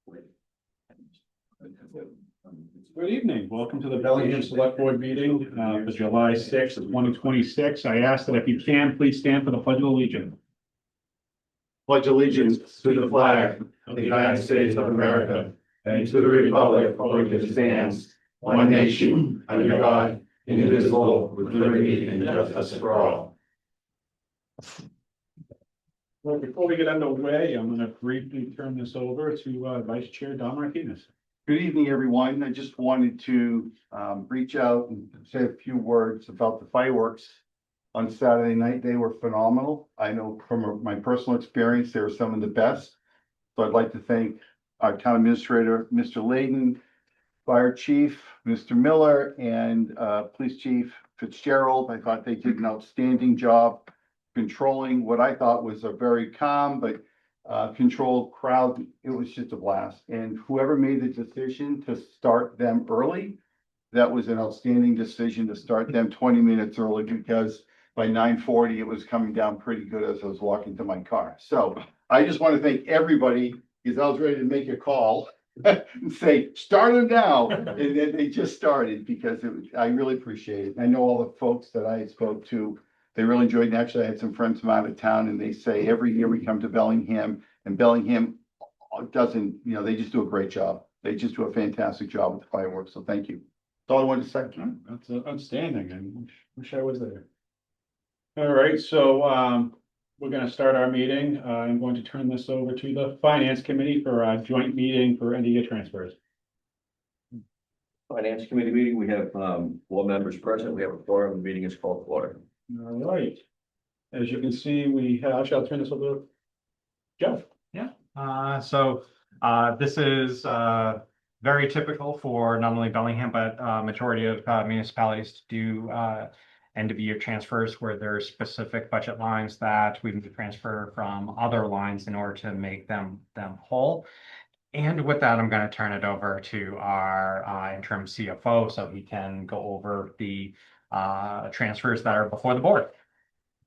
Good evening. Welcome to the Bellingham Select Board meeting for July 6th, 2026. I ask that if you can, please stand for the Pledge of Allegiance. Pledge allegiance to the flag of the United States of America and to the republic for which it stands, one nation, under God, indivisible, with liberty and justice for all. Well, before we get underway, I'm going to briefly turn this over to Vice Chair Don Martinez. Good evening, everyone. I just wanted to reach out and say a few words about the fireworks on Saturday night. They were phenomenal. I know from my personal experience, they were some of the best. So I'd like to thank our town administrator, Mr. Layden, Fire Chief, Mr. Miller, and Police Chief Fitzgerald. I thought they did an outstanding job controlling what I thought was a very calm but controlled crowd. It was just a blast. And whoever made the decision to start them early, that was an outstanding decision to start them 20 minutes early, because by 9:40, it was coming down pretty good as I was walking to my car. So I just want to thank everybody, because I was ready to make a call and say, start them now. And then they just started, because I really appreciate it. I know all the folks that I spoke to, they really enjoyed it. And actually, I had some friends from out of town, and they say every year we come to Bellingham, and Bellingham doesn't, they just do a great job. They just do a fantastic job with the fireworks. So thank you. That's all I wanted to say. That's outstanding. I wish I was there. All right, so we're going to start our meeting. I'm going to turn this over to the Finance Committee for a joint meeting for end of year transfers. Finance Committee meeting, we have 4 members present. We have a quorum. The meeting is called to order. All right. As you can see, we have, actually, I'll turn this over to Jeff. This is very typical for not only Bellingham, but majority of municipalities to do end of year transfers where there's specific budget lines that we need to transfer from other lines in order to make them whole. And with that, I'm going to turn it over to our interim CFO so he can go over the transfers that are before the board.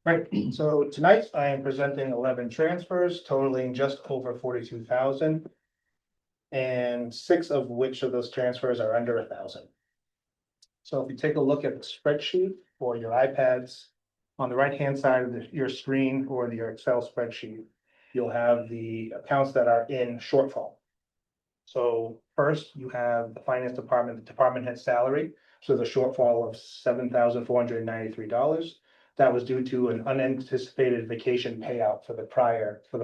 Right, so tonight I am presenting 11 transfers totaling just over 42,000. And 6 of which of those transfers are under 1,000. So if you take a look at the spreadsheet for your iPads, on the right-hand side of your screen or your Excel spreadsheet, you'll have the accounts that are in shortfall. So first you have the finance department, the department head salary. So the shortfall of $7,493. That was due to an unanticipated vacation payout for the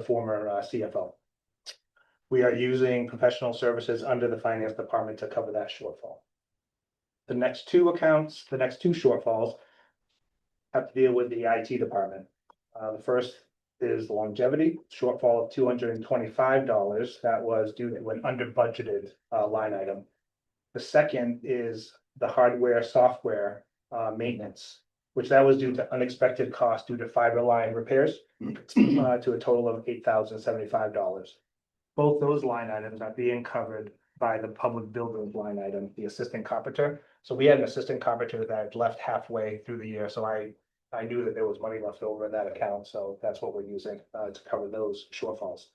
former CFO. We are using professional services under the finance department to cover that shortfall. The next 2 accounts, the next 2 shortfalls have to deal with the IT department. The first is the longevity shortfall of $225. That was due to an under budgeted line item. The second is the hardware software maintenance, which that was due to unexpected costs due to fiber line repairs to a total of $8,075. Both those line items are being covered by the public buildings line item, the assistant carpenter. So we had an assistant carpenter that had left halfway through the year. So I knew that there was money left over in that account. So that's what we're using to cover those shortfalls.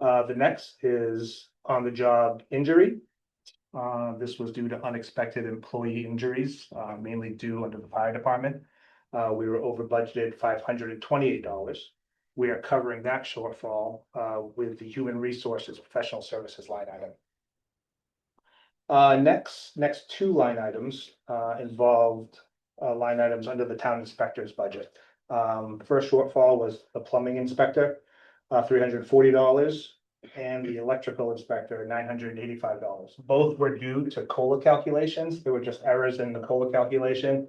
The next is on the job injury. This was due to unexpected employee injuries, mainly due under the fire department. We were over budgeted $528. We are covering that shortfall with the human resources professional services line item. Next 2 line items involved line items under the town inspector's budget. The first shortfall was the plumbing inspector, $340, and the electrical inspector, $985. Both were due to COLA calculations. There were just errors in the COLA calculation.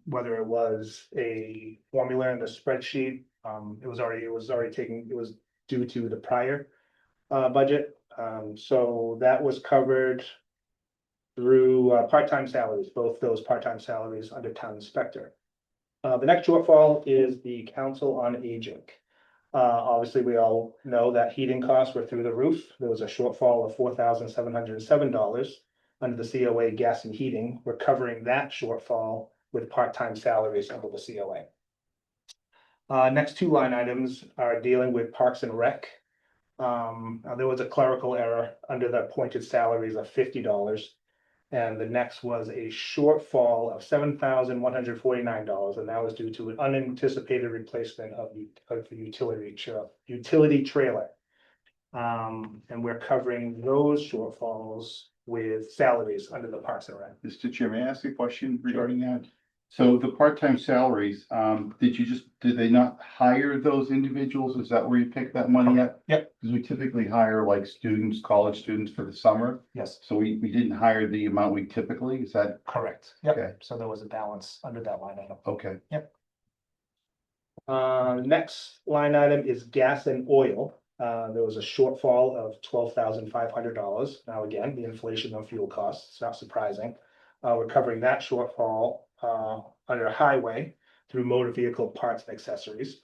Whether it was a formula in the spreadsheet, it was due to the prior budget. So that was covered through part-time salaries, both those part-time salaries under town inspector. The next shortfall is the council on aging. Obviously, we all know that heating costs were through the roof. There was a shortfall of $4,707 under the COA gas and heating. We're covering that shortfall with part-time salaries under the COA. Next 2 line items are dealing with Parks and Rec. There was a clerical error under the appointed salaries of $50. And the next was a shortfall of $7,149, and that was due to an unanticipated replacement of the utility trailer. And we're covering those shortfalls with salaries under the Parks and Rec. Mr. Chair, may I ask a question regarding that? So the part-time salaries, did they not hire those individuals? Is that where you picked that money up? Yep. Because we typically hire like students, college students for the summer. Yes, So we didn't hire the amount we typically, is that, correct. Okay. Yep, so there was a balance under that line item. okay, Next line item is gas and oil. There was a shortfall of $12,500. Now, again, the inflation of fuel costs, it's not surprising. We're covering that shortfall under highway through motor vehicle parts and accessories.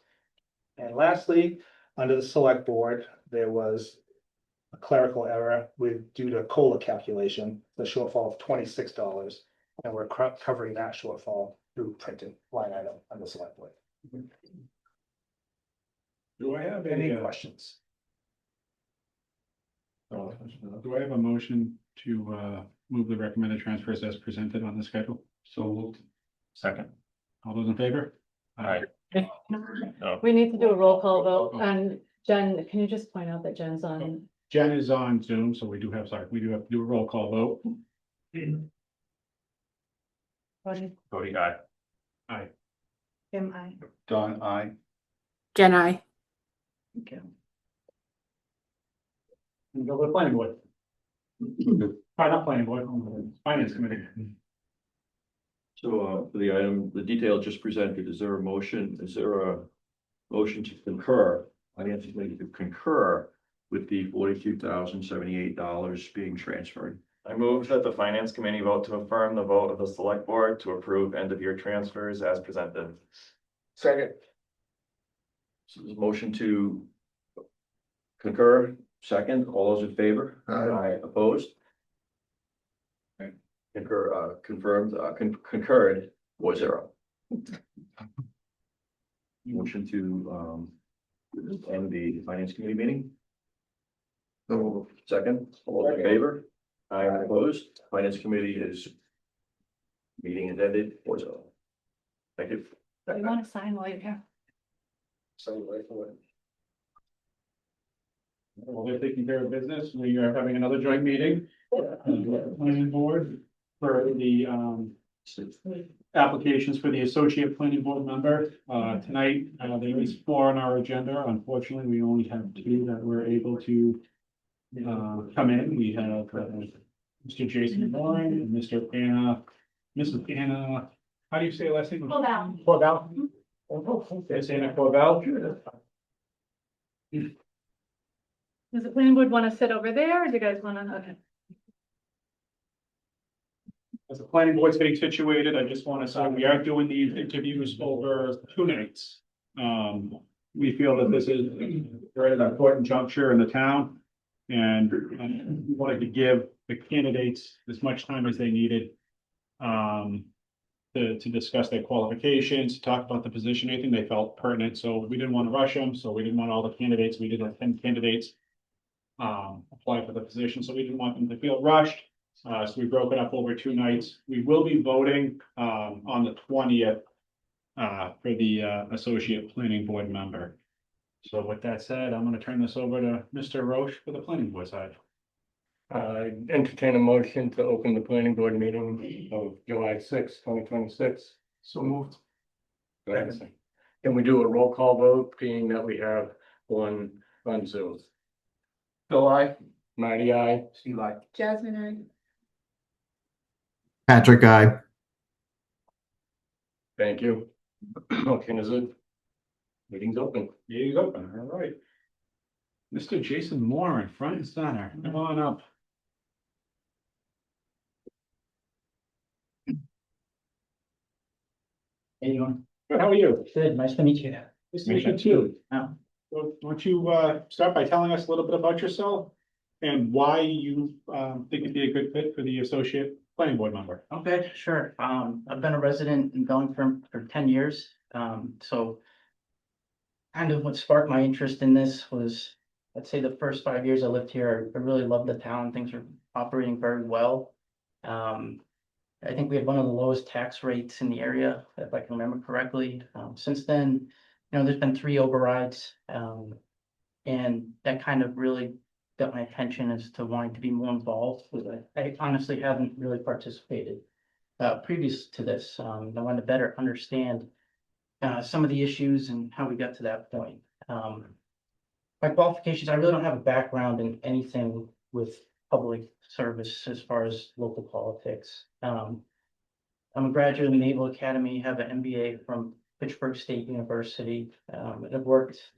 And lastly, under the select board, there was a clerical error due to COLA calculation, the shortfall of $26. And we're covering that shortfall through printed line item on the select board. Do I have Any any, questions? do I have a motion to, move the recommended transfers as presented on the schedule? so moved. Second. All those in favor? Aye. We need to do a roll call vote, Oh. and Jen, can you just point out that Jen's on? Jen is on Zoom, so we do have to do a roll call vote. Cody? Cody, aye. Aye. Kim, I. Don, I. Jen, I. Okay. And go to the planning board. Not planning board, finance committee. So, for the item, the detail just presented, is there a motion, is there a motion to concur, finance committee to concur with the $42,078 being transferred? I move that the finance committee vote to affirm the vote of the select board to approve end of year transfers as presented. Second. So there's a motion to concur, second, all those in favor? Aye. Opposed? Confirmed, concurred, 4-0. Motion to, end the finance committee meeting, So second, all those in favor? Aye, opposed, finance committee is, meeting is ended, 4-0. Thank you. You want to sign while you're here? Well, they're taking care of business. We are having another joint meeting. Planning board for the, applications for the associate planning board member. Tonight, there is 4 on our agenda. Unfortunately, we only have 2 that were able to come in. We have Mr. Jason Warren and Mrs. Anna, how do you say her last name? Corbell. Corbell. It's Anna Corbell. Does the planning board want to sit over there, or do you guys want to, okay? As the planning board's getting situated, I just want to say we are doing these interviews over 2 nights. We feel that this is very an important juncture in the town. And we wanted to give the candidates as much time as they needed. To discuss their qualifications, to talk about the position, anything they felt pertinent. So we didn't want to rush them. So we didn't want all the candidates. We did have 10 candidates apply for the position. So we didn't want them to feel rushed. So we broke it up over 2 nights. We will be voting on the 20th for the associate planning board member. So with that said, I'm going to turn this over to Mr. Roche for the planning board side. Entertain a motion to open the planning board meeting of July 6, 2026. So moved. Can we do a roll call vote, being that we have 1 on Zoom? Bill, I. Marty, I. Steve, I. Jasmine, I. Patrick, I. Thank you. Motion is it. Meeting's open. Meeting's open, all right. Mr. Jason Moore in front and center, come on up. How you doing? Good, how are you? Good, nice to meet you. Nice to meet you too. Yeah. So why don't you start by telling us a little bit about yourself and why you think you'd be a good fit for the associate planning board member? Okay, sure. I've been a resident in Bellingham for 10 years. So kind of what sparked my interest in this was I'd say the first 5 years I lived here, I really loved the town. Things are operating very well. I think we had one of the lowest tax rates in the area, if I can remember correctly. Since then, there's been 3 overrides. And that kind of really got my attention as to wanting to be more involved with it. I honestly haven't really participated previous to this. I wanted to better understand some of the issues and how we got to that point. My qualifications, I really don't have a background in anything with public service as far as local politics. I'm a graduate of the Naval Academy, have an MBA from Pittsburgh State University. And I've worked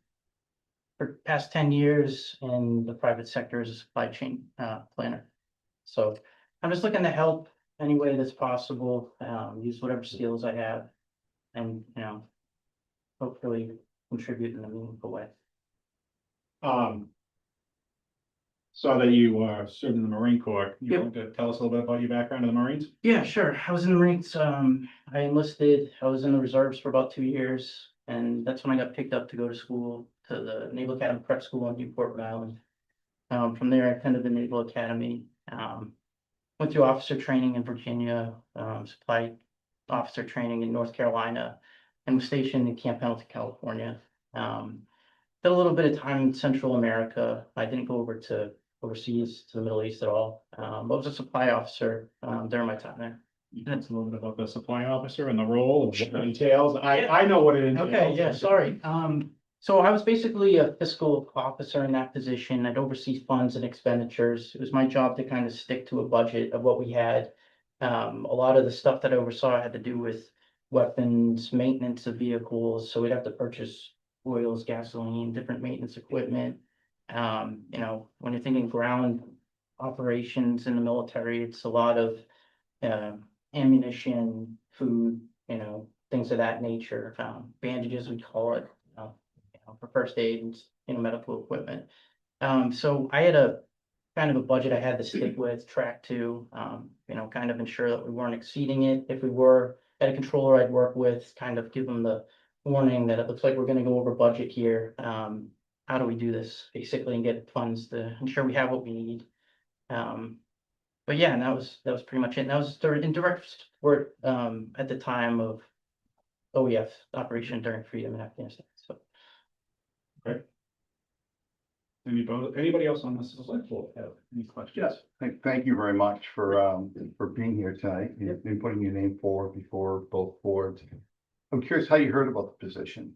for the past 10 years in the private sector as a supply chain planner. So I'm just looking to help any way that's possible, use whatever skills I have and, hopefully contribute in a meaningful way. Saw that you served in the Marine Corps. You Yep. want to tell us a little bit about your background in the Marines? Yeah, sure. I was in the Marines. I enlisted. I was in the reserves for about 2 years, and that's when I got picked up to go to school to the Naval Academy Prep School in Newport, Rhode Island. From there, I attended the Naval Academy. Went through officer training in Virginia, supply officer training in North Carolina, and was stationed in Camp Pendleton, California. Did a little bit of time in Central America. I didn't go over to overseas to the Middle East at all. I was a supply officer during my time there. That's a little bit about the supply officer and the role and what it entails. I know what it entails. Okay, yeah, sorry. So I was basically a fiscal officer in that position. I'd oversee funds and expenditures. It was my job to kind of stick to a budget of what we had. A lot of the stuff that I oversaw had to do with weapons, maintenance of vehicles. So we'd have to purchase oils, gasoline, different maintenance equipment. When you're thinking ground operations in the military, it's a lot of ammunition, food, things of that nature. Bandages, we call it, for first aid and, medical equipment. So I had a kind of a budget I had to stick with, track to, kind of ensure that we weren't exceeding it. If we were, had a controller I'd work with, kind of give them the warning that it looks like we're gonna go over budget here. How do we do this basically and get funds to ensure we have what we need? But yeah, and that was pretty much it. And that was in direct support at the time of OEF, Operation Enduring Freedom in Afghanistan. So Anybody else on this select board have any questions? Yes, thank you very much for being here tonight and putting your name forward before both boards. I'm curious how you heard about the position.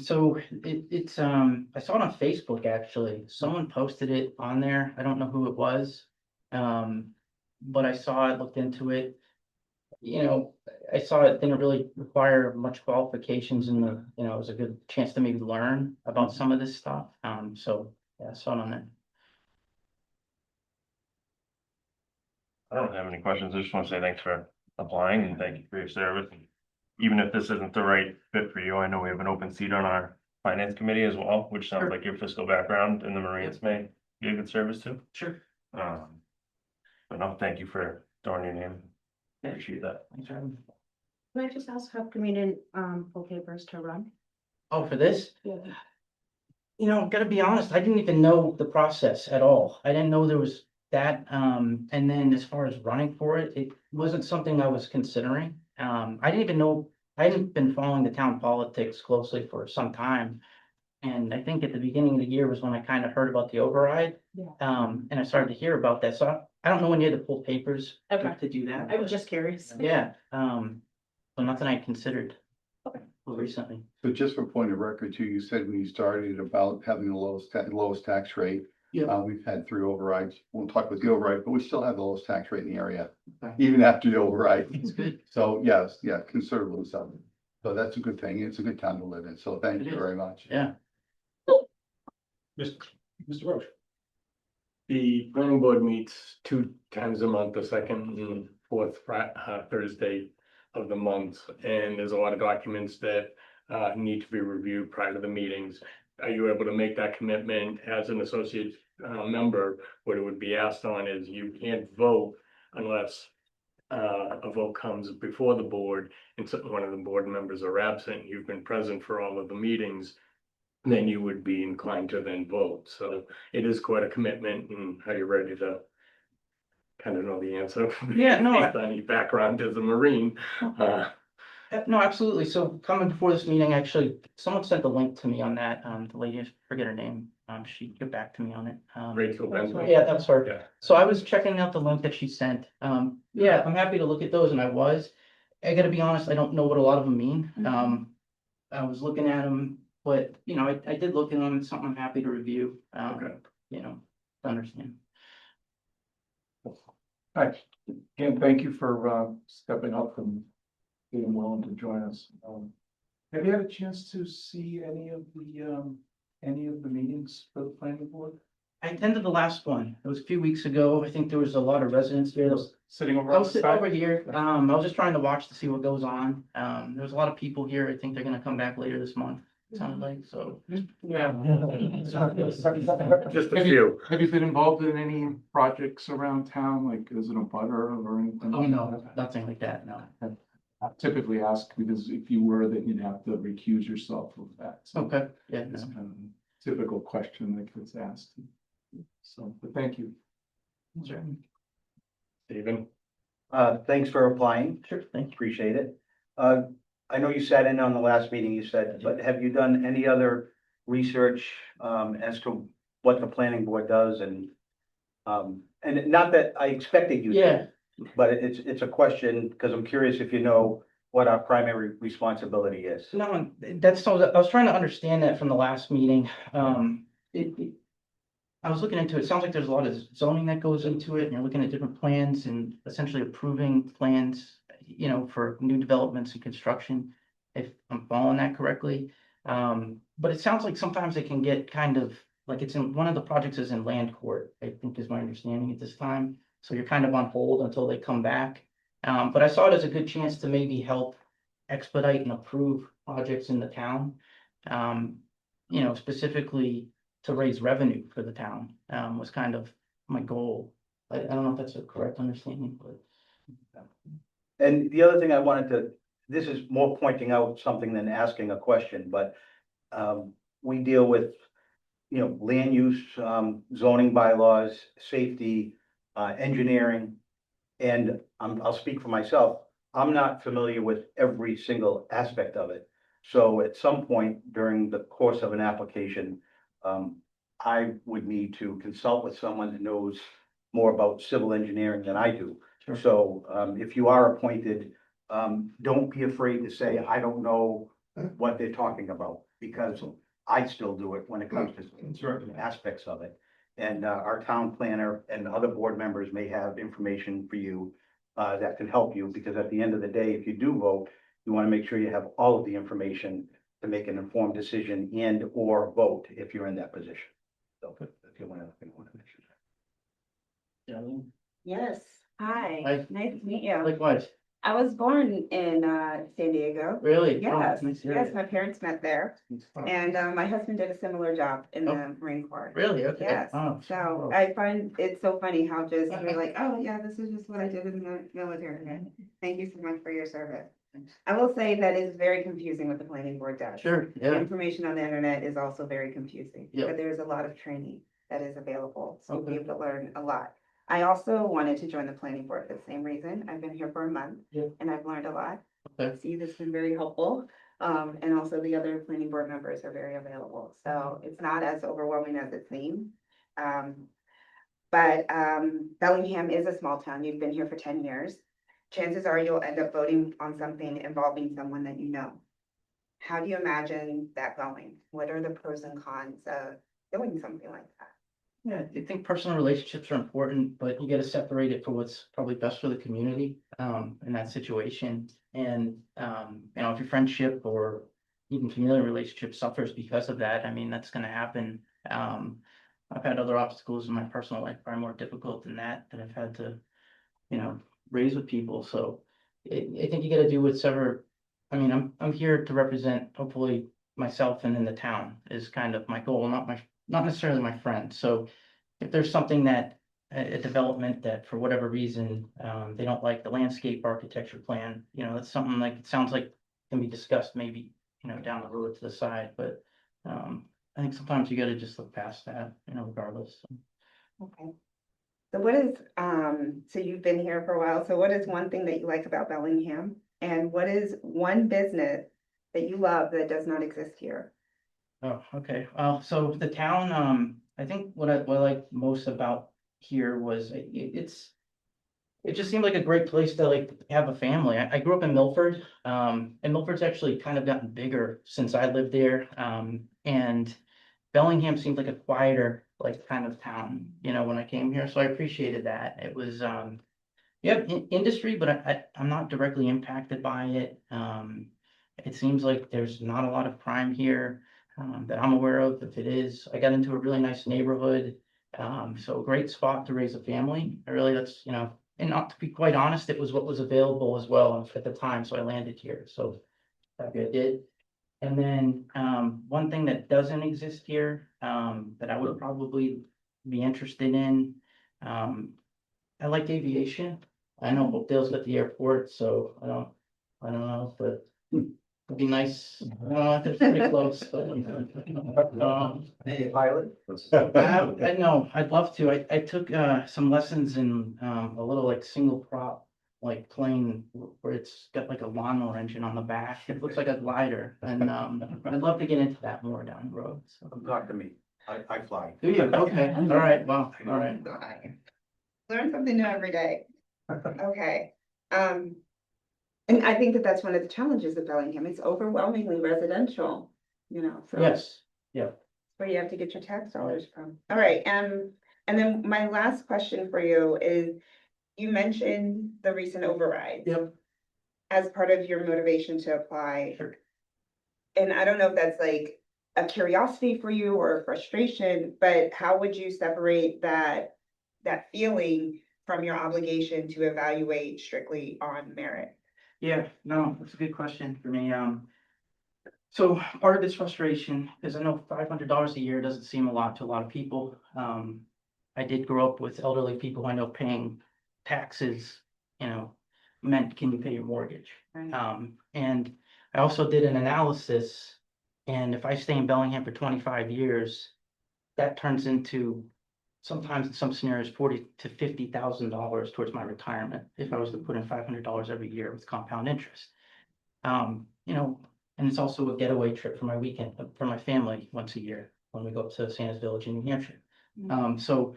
So it's I saw it on Facebook actually. Someone posted it on there. I don't know who it was. But I saw it, looked into it. I saw it didn't really require much qualifications and it was a good chance to maybe learn about some of this stuff. So yeah, I saw it on there. I don't have any questions. I just want to say thanks for applying and thank you for your service. Even if this isn't the right fit for you, I know we have an open seat on our finance committee as well, which sounds Sure. like your fiscal background in the Marines may be a good service too. Sure. But no, thank you for throwing your name. Appreciate that. Thanks for having me. Can I just ask how come you didn't pull papers to run? Oh, for this? Yeah. Gotta be honest, I didn't even know the process at all. I didn't know there was that. And then as far as running for it, it wasn't something I was considering. I didn't even know, I hadn't been following the town politics closely for some time. And I think at the beginning of the year was when I kind of heard about the override. Yeah. And I started to hear about that. So I don't know when you had to pull papers Okay. to do that. I was just curious. Yeah, but nothing I considered Okay. recently. So just for point of record too, you said when you started about having the lowest tax rate. Yeah. We've had 3 overrides. Won't talk about the override, but we still have the lowest tax rate in the area, Okay. even after the override. It's good. So yes, yeah, considerably so. So that's a good thing. It's a good town to live in. So thank It you is. very much. Yeah. Mr. Roche. The planning board meets 2 times a month, the second and fourth Thursday of the month. And there's a lot of documents that need to be reviewed prior to the meetings. Are you able to make that commitment as an associate member? What it would be asked on is you can't vote unless a vote comes before the board and one of the board members are absent. You've been present for all of the meetings. then you would be inclined to then vote. So it is quite a commitment. And are you ready to kind of know the answer? Yeah, no, Based on your background as a Marine. No, absolutely. So coming before this meeting, actually, someone sent the link to me on that. The lady, I forget her name. She got back to me on it. Rachel Bentley. Yeah, that was her. Yeah. So I was checking out the link that she sent. Yeah, I'm happy to look at those, and I was. I gotta be honest, I don't know what a lot of them mean. I was looking at them, but you know, I did look at them. It's something I'm happy to review. Okay. You know, to understand. Hi, again, thank you for stepping up and being willing to join us. Have you had a chance to see any of the meetings for the planning board? I attended the last one. It was a few weeks ago. I think there was a lot of residents here. Sitting over I on was the sitting side? over here. I was just trying to watch to see what goes on. There's a lot of people here. I think they're gonna come back later this month, it sounded like, so. Yeah. Just a few. Have you been involved in any projects around town, like as an abutter or anything? Oh, no, nothing like that, no. I typically ask because if you were, then you'd have to recuse yourself of that. So Okay, yeah, it's no. kind of a typical question that gets asked. So, but thank you. Sure, Stephen. Thanks for applying. sure, thank you. Appreciate it. I know you sat in on the last meeting, you said, but have you done any other research, as to what the planning board does and not that I expected you to, Yeah, but it's a question, because I'm curious if you know what our primary responsibility is. no, that's, so I was trying to understand that from the last meeting. I was looking into it. It sounds like there's a lot of zoning that goes into it, and you're looking at different plans and essentially approving plans, you know, for new developments and construction, if I'm following that correctly. But it sounds like sometimes it can get kind of, like it's in, one of the projects is in land court, I think is my understanding at this time. So you're kind of on hold until they come back. But I saw it as a good chance to maybe help expedite and approve projects in the town. You know, specifically to raise revenue for the town, was kind of my goal. I don't know if that's a correct understanding, but. And the other thing I wanted to, this is more pointing out something than asking a question, but we deal with, you know, land use, zoning bylaws, safety, engineering. And I'll speak for myself. I'm not familiar with every single aspect of it. So at some point during the course of an application, I would need to consult with someone that knows more about civil engineering than I do. Sure. So if you are appointed, don't be afraid to say, I don't know what they're talking about, because I still do it when it comes to certain aspects of it. And our town planner and other board members may have information for you that can help you, because at the end of the day, if you do vote, you want to make sure you have all of the information to make an informed decision and or vote if you're in that position. So if you want to mention that. Darlene? Yes, hi, Hi. nice to meet you. Likewise, I was born in San Diego. really? Oh, Yes, nice to hear yes, it. my parents met there, and my husband did a similar job in the Marine Corps. Really? Okay. Yes, Oh, so I find it so funny how just you're like, oh yeah, this is just what I did in the military. Thank you so much for your service. I will say that is very confusing what the planning board does. Sure, The yeah, information on the internet is also very confusing, Yep. but there's a lot of training that is available, so you'll be Okay. able to learn a lot. I also wanted to join the planning board for the same reason. I've been here for a month Yep. and I've learned a lot. Okay. See, this has been very helpful. And also the other planning board members are very available, so it's not as overwhelming as it seems. But Bellingham is a small town. You've been here for 10 years. Chances are you'll end up voting on something involving someone that you know. How do you imagine that going? What are the pros and cons of doing something like that? yeah, I think personal relationships are important, but you gotta separate it for what's probably best for the community, in that situation. And, you know, if your friendship or even familiar relationship suffers because of that, I mean, that's gonna happen. I've had other obstacles in my personal life, probably more difficult than that I've had to, you know, raise with people, so I think you gotta do whatever. I mean, I'm here to represent hopefully myself and in the town is kind of my goal, not necessarily my friend. So if there's something that a development that for whatever reason, they don't like the landscape architecture plan, you know, that's something like, it sounds like can be discussed maybe, you know, down the road to the side, but I think sometimes you gotta just look past that, regardless. Okay. So what is, so you've been here for a while, so what is one thing that you like about Bellingham? And what is one business that you love that does not exist here? Oh, okay. So the town, I think what I like most about here was it just seemed like a great place to like have a family. I grew up in Milford, and Milford's actually kind of gotten bigger since I lived there. And Bellingham seemed like a quieter, like kind of town, when I came here. So I appreciated that. It was, industry, but I'm not directly impacted by it. It seems like there's not a lot of crime here, that I'm aware of. If it is, I got into a really nice neighborhood. So a great spot to raise a family. That's, and not to be quite honest, it was what was available as well at the time. So I landed here. So happy I did. And then, one thing that doesn't exist here, that I would probably be interested in, I like aviation. I know Oakdale's got the airport, so I don't know, but it'd be nice. It's pretty close. Hey, pilot? I know, I'd love to. I took, some lessons in, a little like single prop, like plane where it's got like a lawnmower engine on the back. It looks like a glider, and, I'd love to get into that more down the road, so. Come talk to me. I fly. Do you? Okay, all right, well, all right. Learn something new every day. Okay. And I think that that's one of the challenges of Bellingham. It's overwhelmingly residential, so. Yes, yeah. Where you have to get your tax dollars from. All right, and then my last question for you is, you mentioned the recent override. Yep. As part of your motivation to apply. Sure. And I don't know if that's like a curiosity for you or a frustration, but how would you separate that feeling from your obligation to evaluate strictly on merit? Yeah, no, that's a good question for me. So part of it's frustration, because I know $500 a year doesn't seem a lot to a lot of people. I did grow up with elderly people. I know paying taxes, meant can you pay your mortgage? Right. And I also did an analysis, and if I stay in Bellingham for 25 years, that turns into sometimes in some scenarios, $40,000 to $50,000 towards my retirement, if I was to put in $500 every year with compound interest. And it's also a getaway trip for my weekend, for my family once a year, when we go up to Santa's Village in New Hampshire. So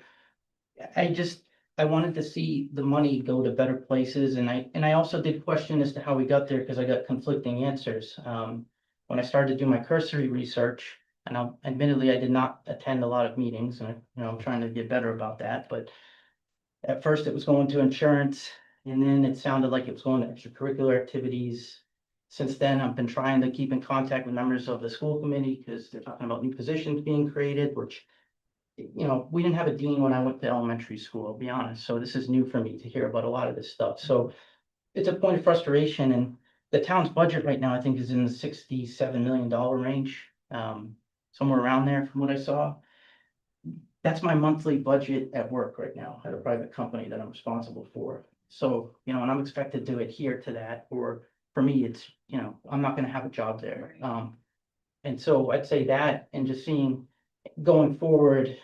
I wanted to see the money go to better places, and I also did question as to how we got there, because I got conflicting answers. When I started to do my cursory research, and admittedly, I did not attend a lot of meetings, and I'm trying to get better about that, but at first it was going to insurance, and then it sounded like it was going to extracurricular activities. Since then, I've been trying to keep in contact with members of the school committee, because they're talking about new positions being created, which, we didn't have a dean when I went to elementary school, I'll be honest, so this is new for me to hear about a lot of this stuff. So it's a point of frustration, and the town's budget right now, I think, is in the $67 million range, somewhere around there from what I saw. That's my monthly budget at work right now, at a private company that I'm responsible for. So, and I'm expected to adhere to that, or for me, it's, I'm not gonna have a job there. And so I'd say that, and just seeing going forward,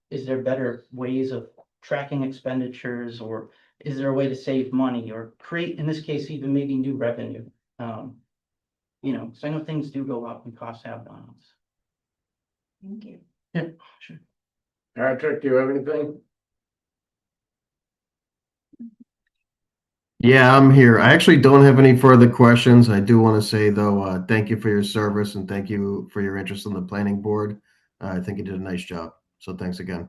is there better ways of tracking expenditures, or is there a way to save money or create, in this case, even maybe new revenue? So I know things do go up and costs have gone up. Thank you. Yeah, sure. Patrick, do you have anything? Yeah, I'm here. I actually don't have any further questions. I do want to say, though, thank you for your service and thank you for your interest in the planning board. I think you did a nice job. So thanks again.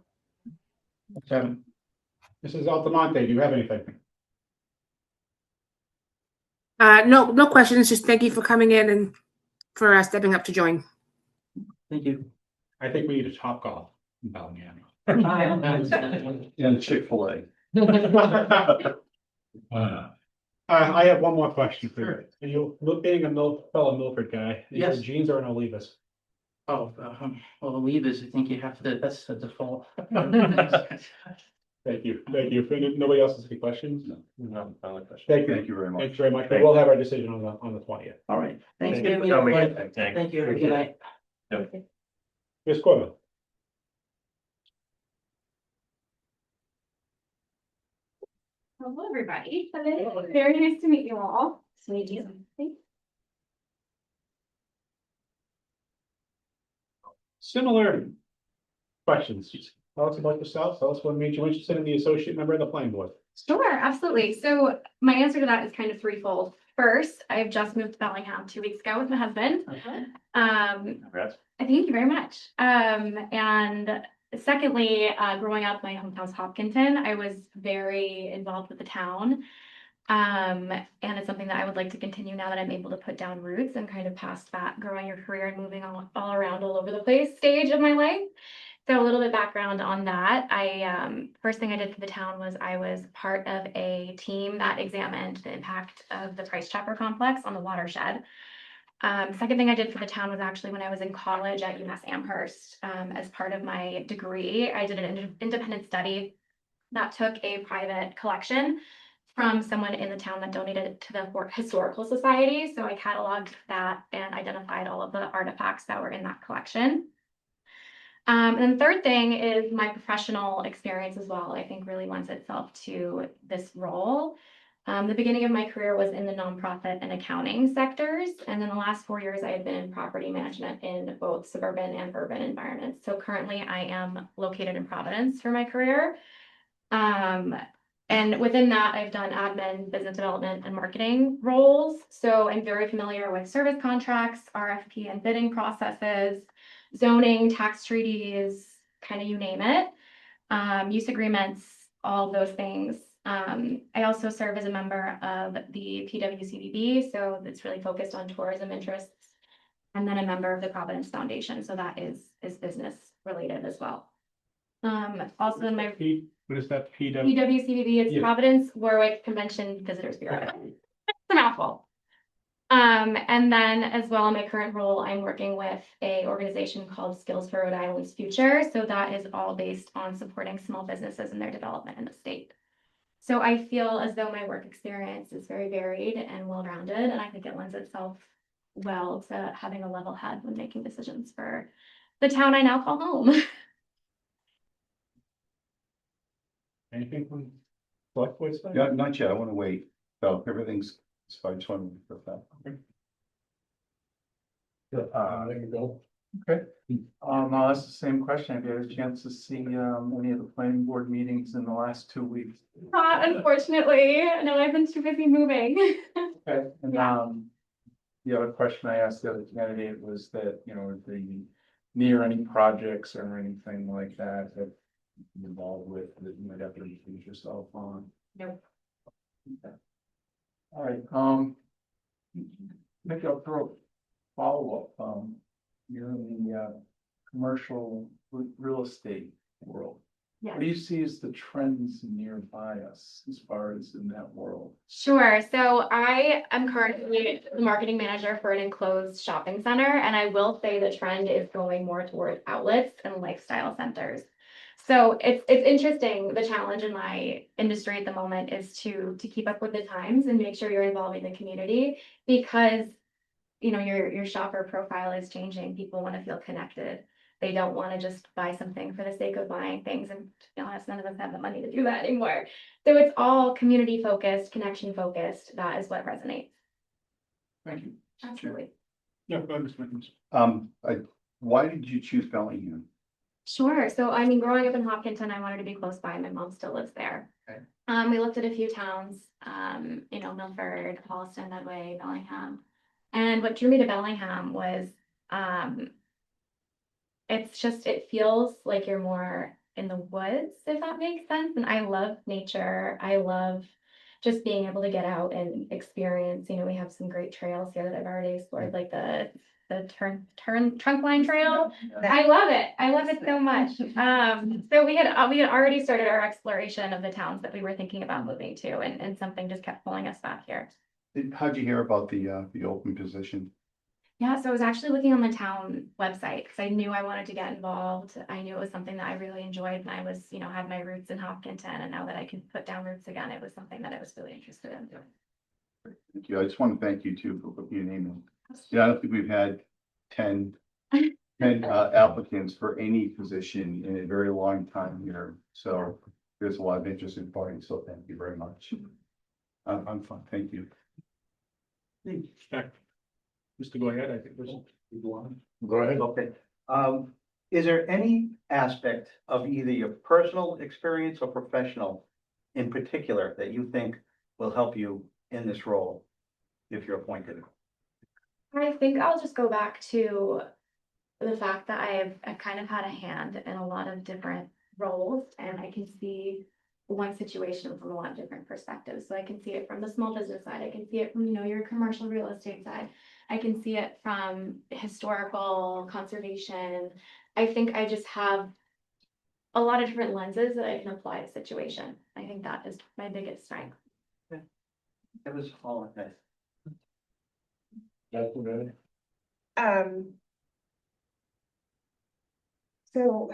Mrs. Altamonte, do you have anything? No questions. Just thank you for coming in and for stepping up to join. Thank you. I think we need a top golf in Bellingham. And Chick-fil-A. I have one more question for Sure. you. Being a fellow Milford guy, Yes. jeans or an Olivas? Oh, well, the leave is, I think you have to, that's the default. Thank you. Nobody else has any questions? No, I like that. Thank you. Thank you very much. Thanks very much. We will have our decision on the 20th. All right, thanks. Thank you. Thank you. Thank you. Thank you. Good night. Yep. Ms. Corbett. Hello, everybody. Very nice to meet you all. To meet you. Similar questions. Tell us about yourself. Tell us what made you interested in the associate member of the planning board. Sure, absolutely. So my answer to that is kind of threefold. First, I've just moved to Bellingham 2 weeks ago with my husband. Congrats. Thank you very much. And secondly, growing up, my hometown's Hopkinton. I was very involved with the town. And it's something that I would like to continue now that I'm able to put down roots and kind of past that growing your career and moving all around all over the place stage of my life. So a little bit background on that. I first thing I did for the town was I was part of a team that examined the impact of the Price Chopper complex on the watershed. Second thing I did for the town was actually when I was in college at UMass Amherst. As part of my degree, I did an independent study that took a private collection from someone in the town that donated it to the Historical Society. So I cataloged that and identified all of the artifacts that were in that collection. And then the third thing is my professional experience as well, I think really lends itself to this role. The beginning of my career was in the nonprofit and accounting sectors. And then the last 4 years, I had been in property management in both suburban and urban environments. So currently I am located in Providence for my career. And within that, I've done admin, business development, and marketing roles. So I'm very familiar with service contracts, RFP and bidding processes, zoning, tax treaties, kind of you name it, use agreements, all of those things. I also serve as a member of the PWCBB, so it's really focused on tourism interests, and then a member of the Providence Foundation, so that is business related as well. Also in my What is that? PWCBB, it's Yeah. Providence Warwick Convention Visitors Bureau. It's a mouthful. And then as well, in my current role, I'm working with a organization called Skills for Rhode Island's Future. So that is all based on supporting small businesses and their development in the state. So I feel as though my work experience is very varied and well-rounded, and I think it lends itself well to having a level head when making decisions for the town I now call home. Anything from select board side? Yeah, not yet. I want to wait. So everything's, so I just want to put that. There you go. Okay, I'll ask the same question. Have you had a chance to see, any of the planning board meetings in the last 2 weeks? Not unfortunately. No, I've been too busy moving. Okay, and, Yeah. the other question I asked the other candidate was that, are they near any projects or anything like that that you're involved with that you might have to introduce yourself on? Nope. Okay. All right, maybe I'll throw a follow-up. You're in the commercial real estate world. Yes. What do you see as the trends nearby us as far as in that world? Sure. So I am currently the marketing manager for an enclosed shopping center, and I will say the trend is going more toward outlets and lifestyle centers. So it's interesting. The challenge in my industry at the moment is to keep up with the times and make sure you're involving the community, because your shopper profile is changing. People want to feel connected. They don't want to just buy something for the sake of buying things. And to be honest, none of us have the money to do that anymore. So it's all community focused, connection focused. That is what resonates. Thank you. Absolutely. Yeah, go ahead, Mr. I, why did you choose Bellingham? Sure. So I mean, growing up in Hopkinton, I wanted to be close by. My mom still lives there. Okay. We looked at a few towns, Milford, Holliston, Medway, Bellingham. And what drew me to Bellingham was, it feels like you're more in the woods, if that makes sense. And I love nature. I love just being able to get out and experience, we have some great trails here that I've already explored, like the trunk line trail. I love it. I love it so much. So we had already started our exploration of the towns that we were thinking about moving to, and something just kept pulling us back here. How'd you hear about the open position? Yeah, so I was actually looking on the town website because I knew I wanted to get involved. I knew it was something that I really enjoyed, and I was, had my roots in Hopkinton, and now that I can put down roots again, it was something that I was really interested in. Thank you. I just want to thank you too for putting your name in. Yeah, I don't think we've had 10 had applicants for any position in a very long time here, so there's a lot of interested parties, so thank you very much. I'm fine, thank you. Mr. Go ahead, I think there's. Go ahead. Okay, is there any aspect of either your personal experience or professional in particular that you think will help you in this role if you're appointed? I think I'll just go back to the fact that I've kind of had a hand in a lot of different roles, and I can see one situation from a lot of different perspectives. So I can see it from the small business side, I can see it from, your commercial real estate side, I can see it from historical conservation. I think I just have a lot of different lenses that I can apply to situation. I think that is my biggest strength. That was all I had. That's good. So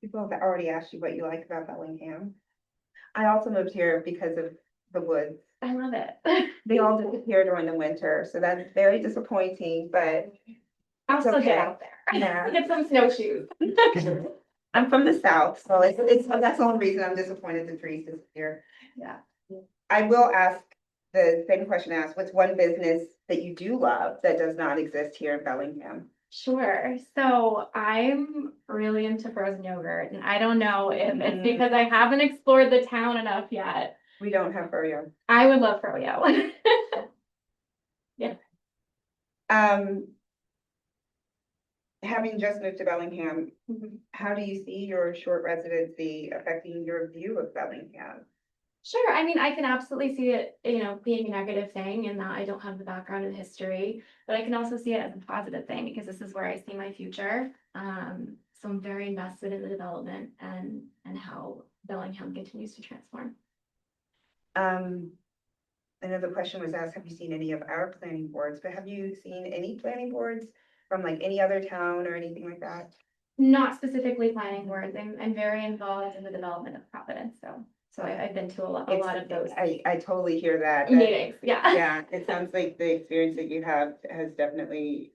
people have already asked you what you like about Bellingham. I also moved here because of the woods. I love it. They all disappear during the winter, so that's very disappointing, but I'll still okay. get out there. Yeah. Get some snowshoes. I'm from the south, so it's that's the only reason I'm disappointed the trees disappear. Yeah. I will ask the same question I asked, what's one business that you do love that does not exist here in Bellingham? Sure. So I'm really into frozen yogurt, and I don't know if it's because I haven't explored the town enough yet. We don't have froyo. I would love froyo. Yeah. Having just moved to Bellingham, how do you see your short residency affecting your view of Bellingham? Sure. I mean, I can absolutely see it, being a negative thing and that I don't have the background in history, but I can also see it as a positive thing because this is where I see my future. So I'm very invested in the development and how Bellingham continues to transform. Another question was asked, have you seen any of our planning boards, but have you seen any planning boards from like any other town or anything like that? Not specifically planning boards. I'm very involved in the development of Providence, so I've been to a lot of those I totally hear that. meetings. Yeah. Yeah, it sounds like the experience that you have has definitely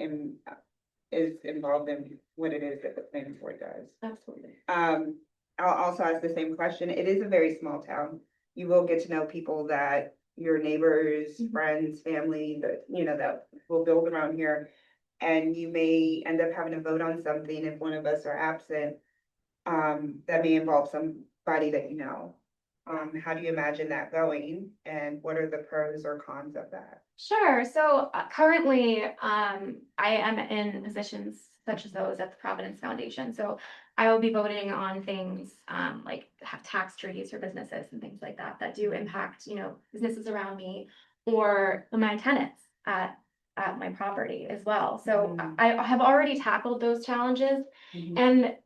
is involved in what it is that the planning board does. Absolutely. I'll also ask the same question. It is a very small town. You will get to know people that your neighbors, friends, family, that that will build around here. And you may end up having to vote on something if one of us are absent. That may involve somebody that you know. How do you imagine that going? And what are the pros or cons of that? Sure. So currently, I am in positions such as those at the Providence Foundation. So I will be voting on things like tax treaties for businesses and things like that do impact, businesses around me or my tenants at my property as well. So I have already tackled those challenges, and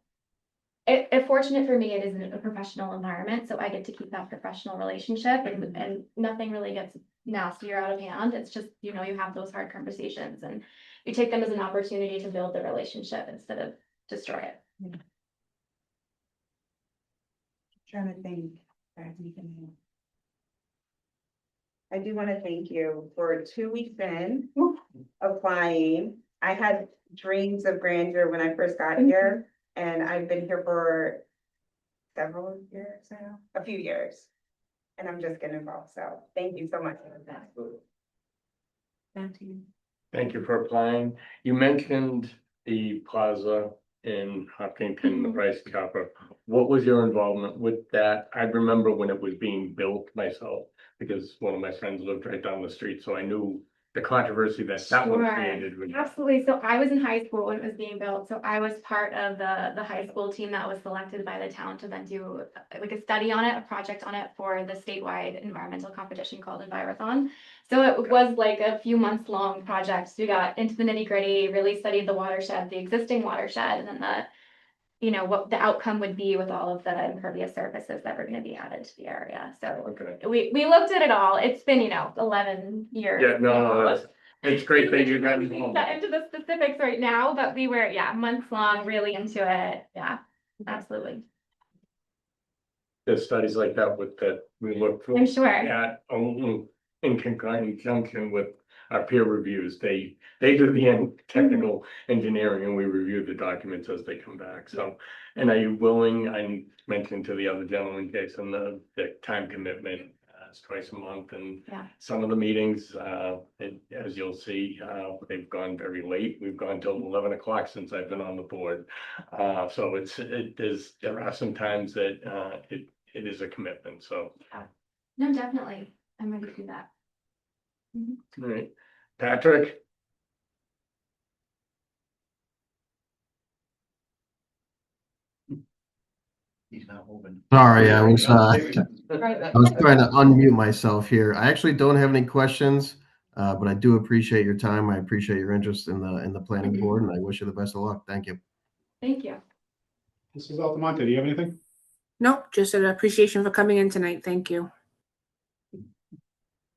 it fortunate for me, it is in a professional environment, so I get to keep that professional relationship, and nothing really gets nasty or out of hand. It's just, you have those hard conversations and you take them as an opportunity to build the relationship instead of destroy it. Trying to think. I do want to thank you for 2 weeks in applying. I had dreams of grandeur when I first got here, and I've been here for several years now, a few years, and I'm just getting involved. So thank you so much for that. Thank you. Thank you for applying. You mentioned the plaza in Hopkinton, the Rice Copper. What was your involvement with that? I remember when it was being built myself, because one of my friends lived right down the street, so I knew the controversy that one Sure. created. Absolutely. So I was in high school when it was being built. So I was part of the high school team that was selected by the town to then do like a study on it, a project on it for the statewide environmental competition called Envirothon. So it was like a few months long project. We got into the nitty gritty, really studied the watershed, the existing watershed, and then what the outcome would be with all of the impervious surfaces that were going to be added to the area. So we looked at it all. It's been, 11 years. Yeah, no, it's great that you got involved. Not into the specifics right now, but we were, months long, really into it. Yeah, absolutely. There's studies like that that we look for. I'm sure. At in conjunction with our peer reviews. They do the technical engineering and we review the documents as they come back. So, and are you willing, I mentioned to the other gentleman, Jason, the time commitment. It's twice a month and Yeah. some of the meetings, as you'll see, they've gone very late. We've gone till 11 o'clock since I've been on the board. So there are some times that it is a commitment, so. No, definitely. I'm ready to do that. All right, Patrick? He's not moving. Sorry, I was Right. trying to unmute myself here. I actually don't have any questions, but I do appreciate your time. I appreciate your interest in the planning board, and I wish you the best of luck. Thank you. Thank you. Mrs. Altamonte, do you have anything? Nope, just an appreciation for coming in tonight. Thank you.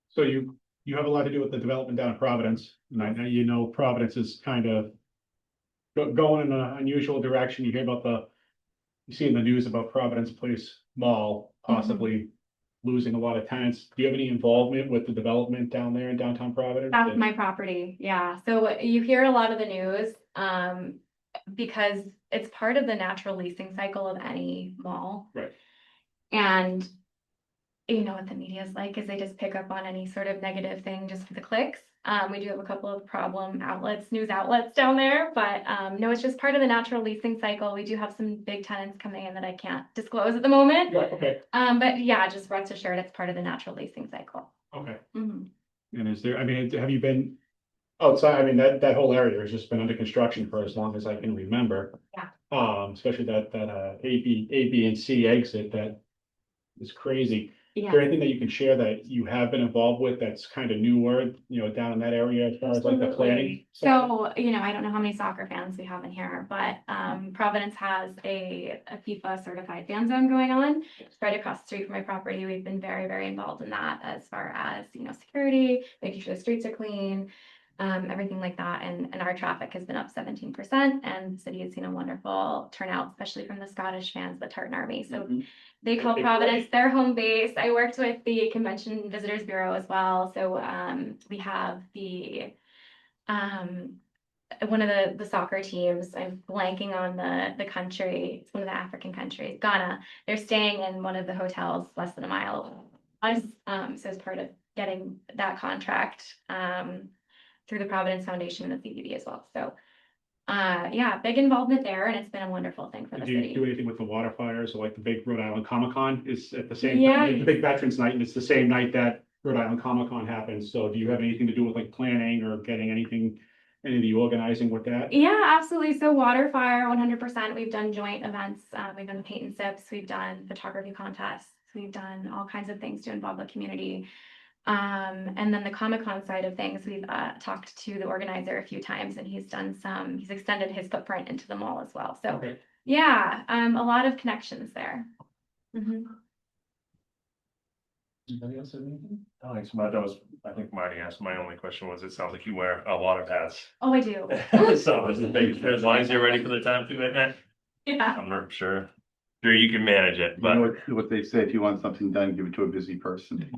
So you have a lot to do with the development down in Providence, and I know you know Providence is kind of going in an unusual direction. You hear about you see in the news about Providence Place Mall possibly losing a lot of tenants. Do you have any involvement with the development down there in downtown Providence? That's my property, yeah. So you hear a lot of the news, because it's part of the natural leasing cycle of any mall. Right. And you know what the media is like, is they just pick up on any sort of negative thing just for the clicks. We do have a couple of problem outlets, news outlets down there, but no, it's just part of the natural leasing cycle. We do have some big tenants coming in that I can't disclose at the moment. Right, okay, But yeah, just rest assured, it's part of the natural leasing cycle. okay. Mhm. And is there, I mean, have you been outside? I mean, that whole area has just been under construction for as long as I can remember. Yeah. Especially that A, B, and C exit that is crazy. Is Yeah. there anything that you can share that you have been involved with that's kind of newer, down in that area as far as like the planning? So, I don't know how many soccer fans we have in here, but Providence has a FIFA certified fan zone going on. It's right across the street from my property. We've been very, very involved in that as far as, security, making sure the streets are clean, everything like that. And our traffic has been up 17%, and the city has seen a wonderful turnout, especially from the Scottish fans, the Tartan Army. So they call Providence their home base. I worked with the Convention and Visitors Bureau as well. So we have one of the soccer teams. I'm blanking on the country. It's one of the African countries, Ghana. They're staying in one of the hotels less than a mile of us. So as part of getting that contract through the Providence Foundation and the CBD as well. So yeah, big involvement there, and it's been a wonderful thing for the Did you city. do anything with the water fires or like the big Rhode Island Comic Con is at the same Yeah. time, the big Veterans Night, and it's the same night that Rhode Island Comic Con happens. So do you have anything to do with like planning or getting any of the organizing with that? Yeah, absolutely. So water, fire, 100%. We've done joint events. We've done paint and sips. We've done photography contests. We've done all kinds of things to involve the community. And then the Comic-Con side of things, we've talked to the organizer a few times, and he's extended his footprint into the mall as well. So yeah, a lot of connections there. Anybody else have anything? I think Marty asked. My only question was, it sounds like you wear a lot of hats. Oh, I do. So as long as you're ready for the time commitment, Yeah. I'm not sure you can manage it, You but know what they say, if you want something done, give it to a busy person.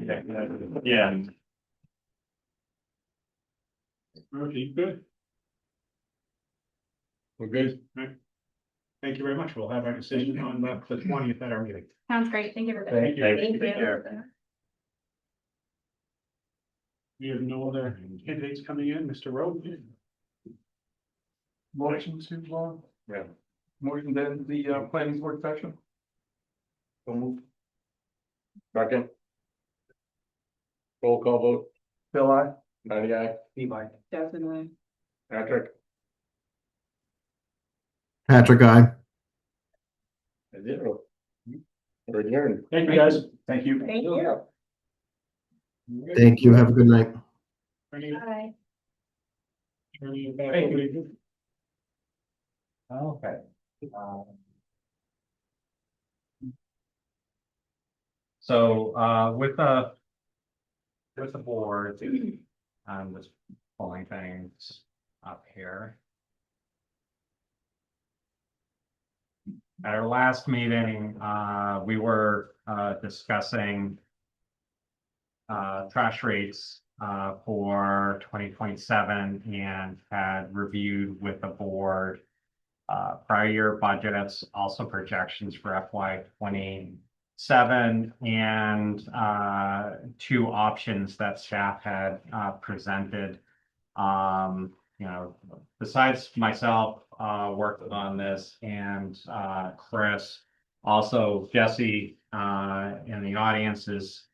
yeah. Okay, good. We're good. All right. Thank you very much. We'll have our decision on the 20th at our meeting. Sounds great. Thank you, everybody. Thank you. Take care. We have no other candidates coming in, Mr. Rowe. Motion to, Yeah. motion then the planning board session. Second. Roll call vote, Bill, I. Marty, aye. Definitely. Patrick. Patrick, I. Zero. We're adjourned. Thank you, guys. Thank you. Thank you. Thank you. Have a good night. Bye. Okay. So with the board, I'm just pulling things up here. At our last meeting, we were discussing trash rates for 2027 and had reviewed with the board prior year budgets, also projections for FY 27 and two options that staff had presented. Besides myself working on this and Chris, also Jesse in the audience is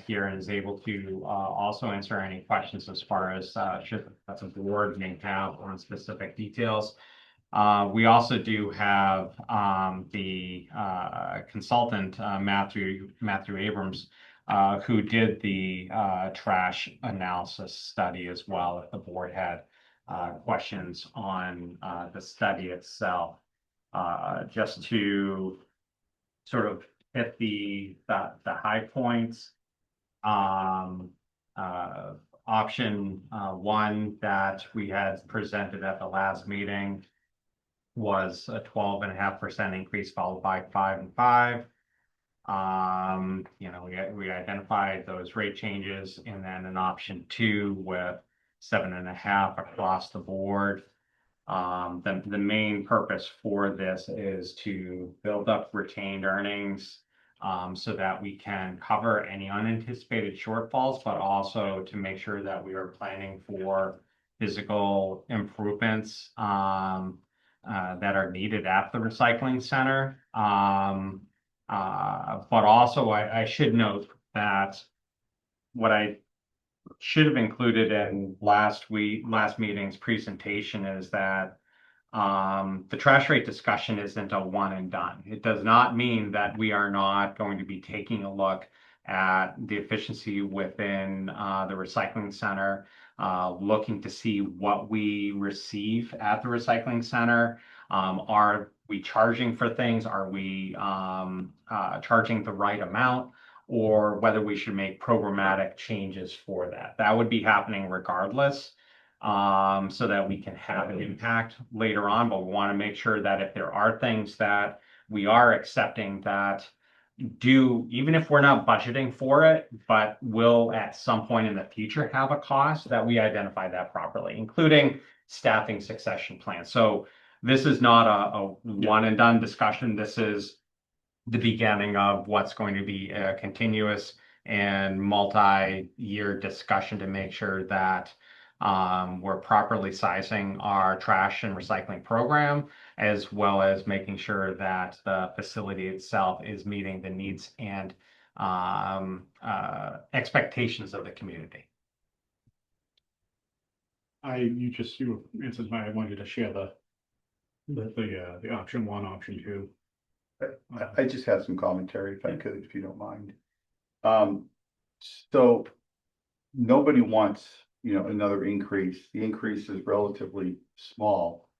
here and is able to also answer any questions as far as should the board may have on specific details. We also do have the consultant, Matthew Abrams, who did the trash analysis study as well, if the board had questions on the study itself. Just to sort of hit the high points. Option one that we had presented at the last meeting was a 12.5% increase followed by 5 and 5. We identified those rate changes, and then an option two with 7.5 across the board. The main purpose for this is to build up retained earnings so that we can cover any unanticipated shortfalls, but also to make sure that we are planning for physical improvements that are needed at the recycling center. But also I should note that what I should have included in last meeting's presentation is that the trash rate discussion isn't a one and done. It does not mean that we are not going to be taking a look at the efficiency within the recycling center, looking to see what we receive at the recycling center. Are we charging for things? Are we charging the right amount? Or whether we should make programmatic changes for that. That would be happening regardless, so that we can have an impact later on. But we want to make sure that if there are things that we are accepting that do, even if we're not budgeting for it, but will at some point in the future have a cost, that we identify that properly, including staffing succession plans. So this is not a one and done discussion. This is the beginning of what's going to be a continuous and multi-year discussion to make sure that we're properly sizing our trash and recycling program, as well as making sure that the facility itself is meeting the needs and expectations of the community. You answered I wanted to share the option one, option two. I just had some commentary if I could, if you don't mind. So nobody wants, another increase. The increase is relatively small,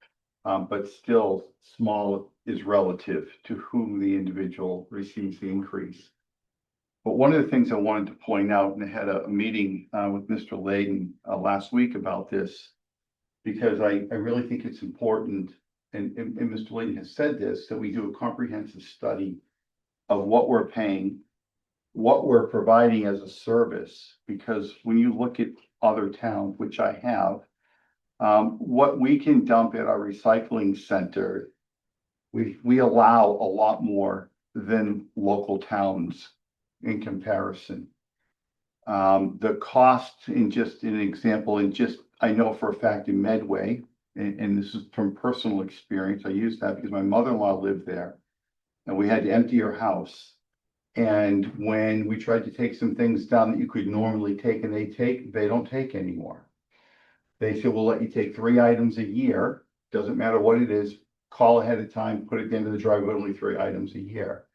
but still small is relative to whom the individual receives the increase. But one of the things I wanted to point out, and I had a meeting with Mr. Layden last week about this, because I really think it's important, and Mr. Layden has said this, that we do a comprehensive study of what we're paying, what we're providing as a service, because when you look at other towns, which I have, what we can dump at our recycling center, we allow a lot more than local towns in comparison. The cost, in just an example, I know for a fact in Medway, and this is from personal experience, I use that because my mother-in-law lived there and we had to empty her house. And when we tried to take some things down that you could normally take and they don't take anymore. They said, we'll let you take 3 items a year. Doesn't matter what it is, call ahead of time, put it at the end of the driveway, only 3 items a year.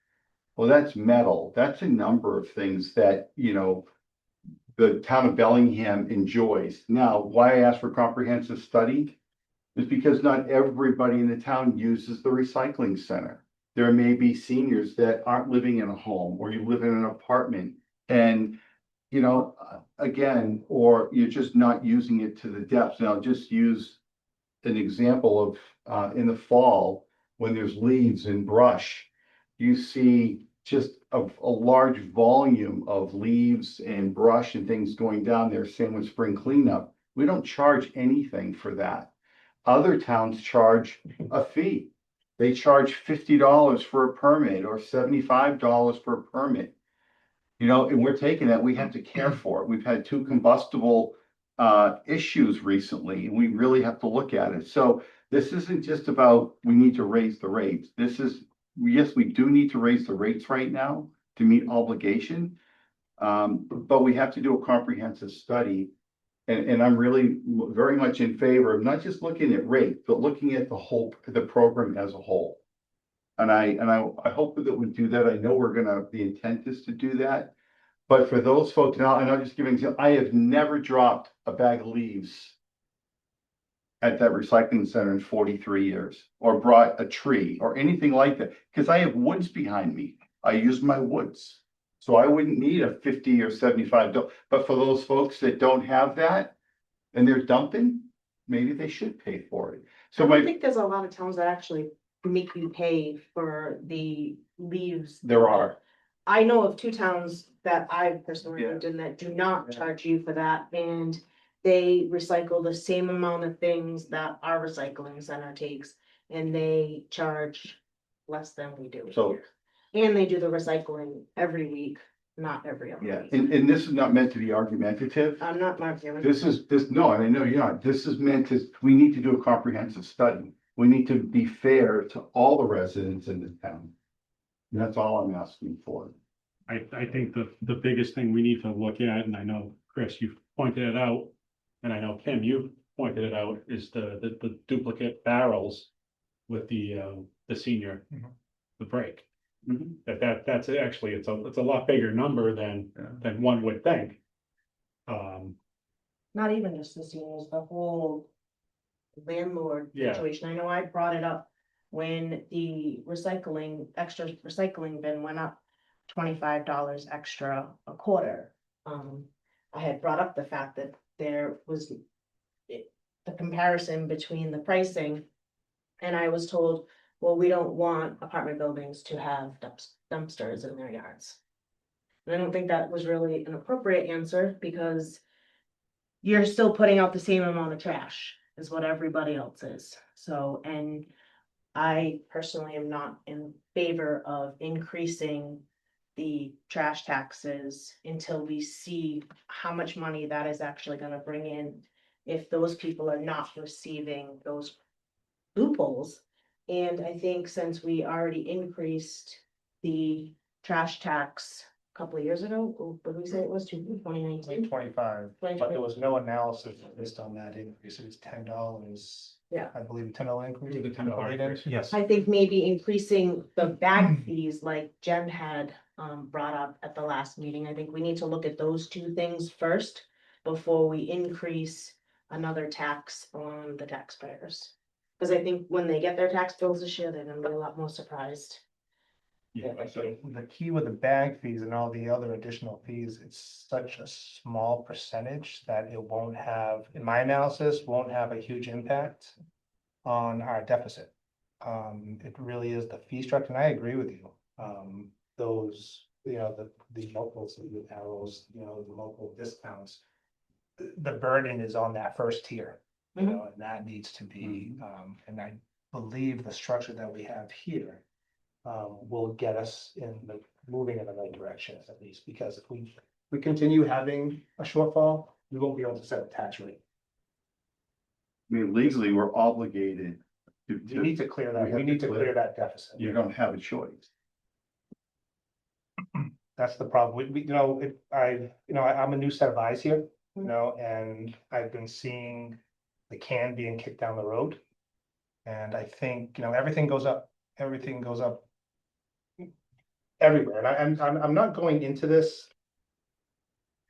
Well, that's metal. That's a number of things that, the town of Bellingham enjoys. Now, why I asked for comprehensive study is because not everybody in the town uses the recycling center. There may be seniors that aren't living in a home, or you live in an apartment and, again, or you're just not using it to the depths. And I'll just use an example of in the fall, when there's leaves and brush, you see just a large volume of leaves and brush and things going down there, Sandwich Spring cleanup. We don't charge anything for that. Other towns charge a fee. They charge $50 for a permit or $75 for a permit. You know, and we're taking that, we have to care for it. We've had 2 combustible issues recently, and we really have to look at it. So this isn't just about, we need to raise the rates. This is, yes, we do need to raise the rates right now to meet obligation. But we have to do a comprehensive study. And I'm really very much in favor of not just looking at rate, but looking at the program as a whole. And I hope that we do that. I know the intent is to do that. But for those folks now, and I'll just give an example, I have never dropped a bag of leaves at that recycling center in 43 years, or brought a tree or anything like that, because I have woods behind me. I use my woods. So I wouldn't need a 50 or 75, but for those folks that don't have that and they're dumping, maybe they should pay for it. So I think there's a lot of towns that actually make you pay for the leaves. There are. I know of 2 towns that I personally Yeah. lived in that do not charge you for that, and they recycle the same amount of things that our recycling center takes, and they charge less than we do. So, And they do the recycling every week, not every other yeah, week. and this is not meant to be argumentative. I'm not arguing. No, and I know you're not. This is meant to, we need to do a comprehensive study. We need to be fair to all the residents in the town. And that's all I'm asking for. I think the biggest thing we need to look at, and I know, Chris, you've pointed it out, and I know, Kim, you pointed it out, is the duplicate barrels with the senior, the break. That's actually, it's a lot bigger number than one would think. Not even just the seniors, the whole landlord Yeah. situation. I know I brought it up when the extra recycling bin went up $25 extra a quarter. I had brought up the fact that there was the comparison between the pricing, and I was told, well, we don't want apartment buildings to have dumpsters in their yards. And I don't think that was really an appropriate answer, because you're still putting out the same amount of trash as what everybody else is. So, and I personally am not in favor of increasing the trash taxes until we see how much money that is actually gonna bring in, if those people are not receiving those loopholes. And I think since we already increased the trash tax a couple of years ago, what did we say it was, 2019? 25, but there was no analysis based on that increase. It was $10. Yeah. I believe $10 increase. The $10 increase. Yes. I think maybe increasing the bag fees like Jen had brought up at the last meeting. I think we need to look at those 2 things first before we increase another tax on the taxpayers. Because I think when they get their tax bills this year, they're gonna be a lot more surprised. Yeah, the key with the bag fees and all the other additional fees, it's such a small percentage that it won't have, in my analysis, won't have a huge impact on our deficit. It really is the fee structure, and I agree with you. Those, the locals, the arrows, the local discounts, the burden is on that first tier, and that needs to be, and I believe the structure that we have here will get us moving in the right direction, at least, because if we continue having a shortfall, we won't be able to set a tax rate. I mean, legally, we're obligated to. We need to clear that, we need to clear that deficit. You don't have a choice. That's the problem. I'm a new set of eyes here, and I've been seeing the can being kicked down the road. And I think, everything goes up everywhere. And I'm not going into this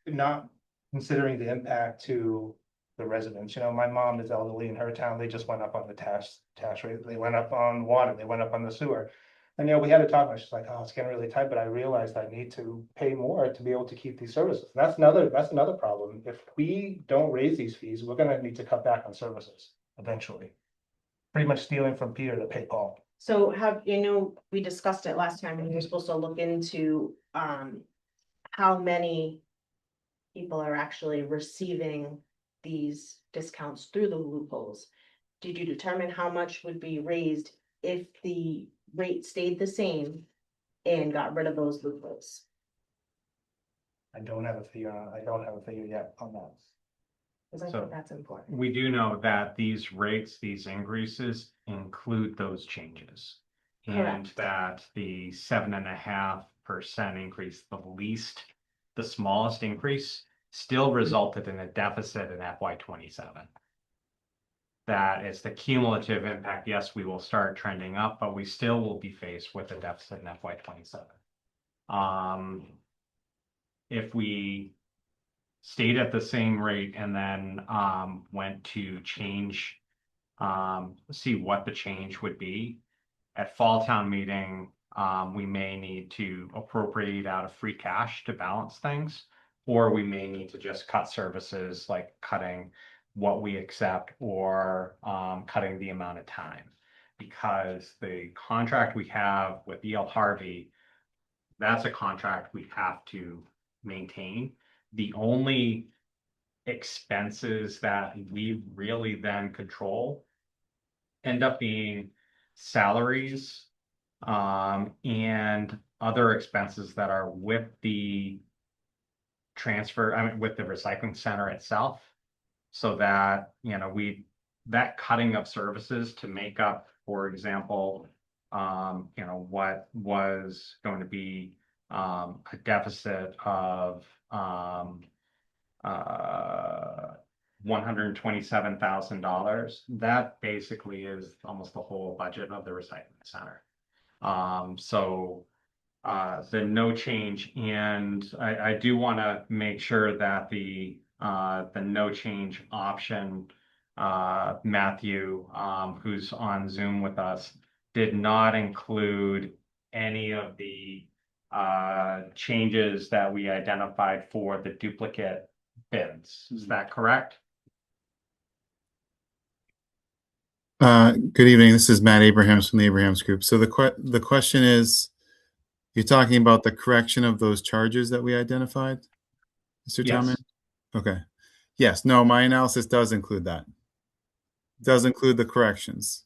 not considering the impact to the residents. My mom is elderly in her town. They just went up on the tax rate. They went up on water. They went up on the sewer. And, we had to talk, and she's like, oh, it's getting really tight, but I realized I need to pay more to be able to keep these services. That's another problem. If we don't raise these fees, we're gonna need to cut back on services eventually. Pretty much stealing from Peter to pay Paul. So we discussed it last time and we were supposed to look into, how many people are actually receiving these discounts through the loopholes. Did you determine how much would be raised if the rate stayed the same and got rid of those loopholes? I don't have a figure yet on that. Because I So- think that's important. We do know that these rates, these increases include those changes. And Correct. that the 7.5% increase, the smallest increase, still resulted in a deficit in FY 27. That is the cumulative impact. Yes, we will start trending up, but we still will be faced with a deficit in FY 27. If we stayed at the same rate and then went to change, see what the change would be. At fall town meeting, we may need to appropriate out of free cash to balance things, or we may need to just cut services, like cutting what we accept or cutting the amount of time. Because the contract we have with E.L. Harvey, that's a contract we have to maintain. The only expenses that we really then control end up being salaries and other expenses that are with the with the recycling center itself. So that, that cutting of services to make up, for example, what was going to be a deficit of $127,000. That basically is almost the whole budget of the recycling center. The no change, and I do want to make sure that the no change option, Matthew, who's on Zoom with us, did not include any of the changes that we identified for the duplicate bins. Is that correct? Good evening. This is Matt Abrahams from the Abrahams Group. So the question is, you're talking about the correction of those charges that we identified, Mr. Yes. Townman? Okay. Yes. No, my analysis does include that. Does include the corrections.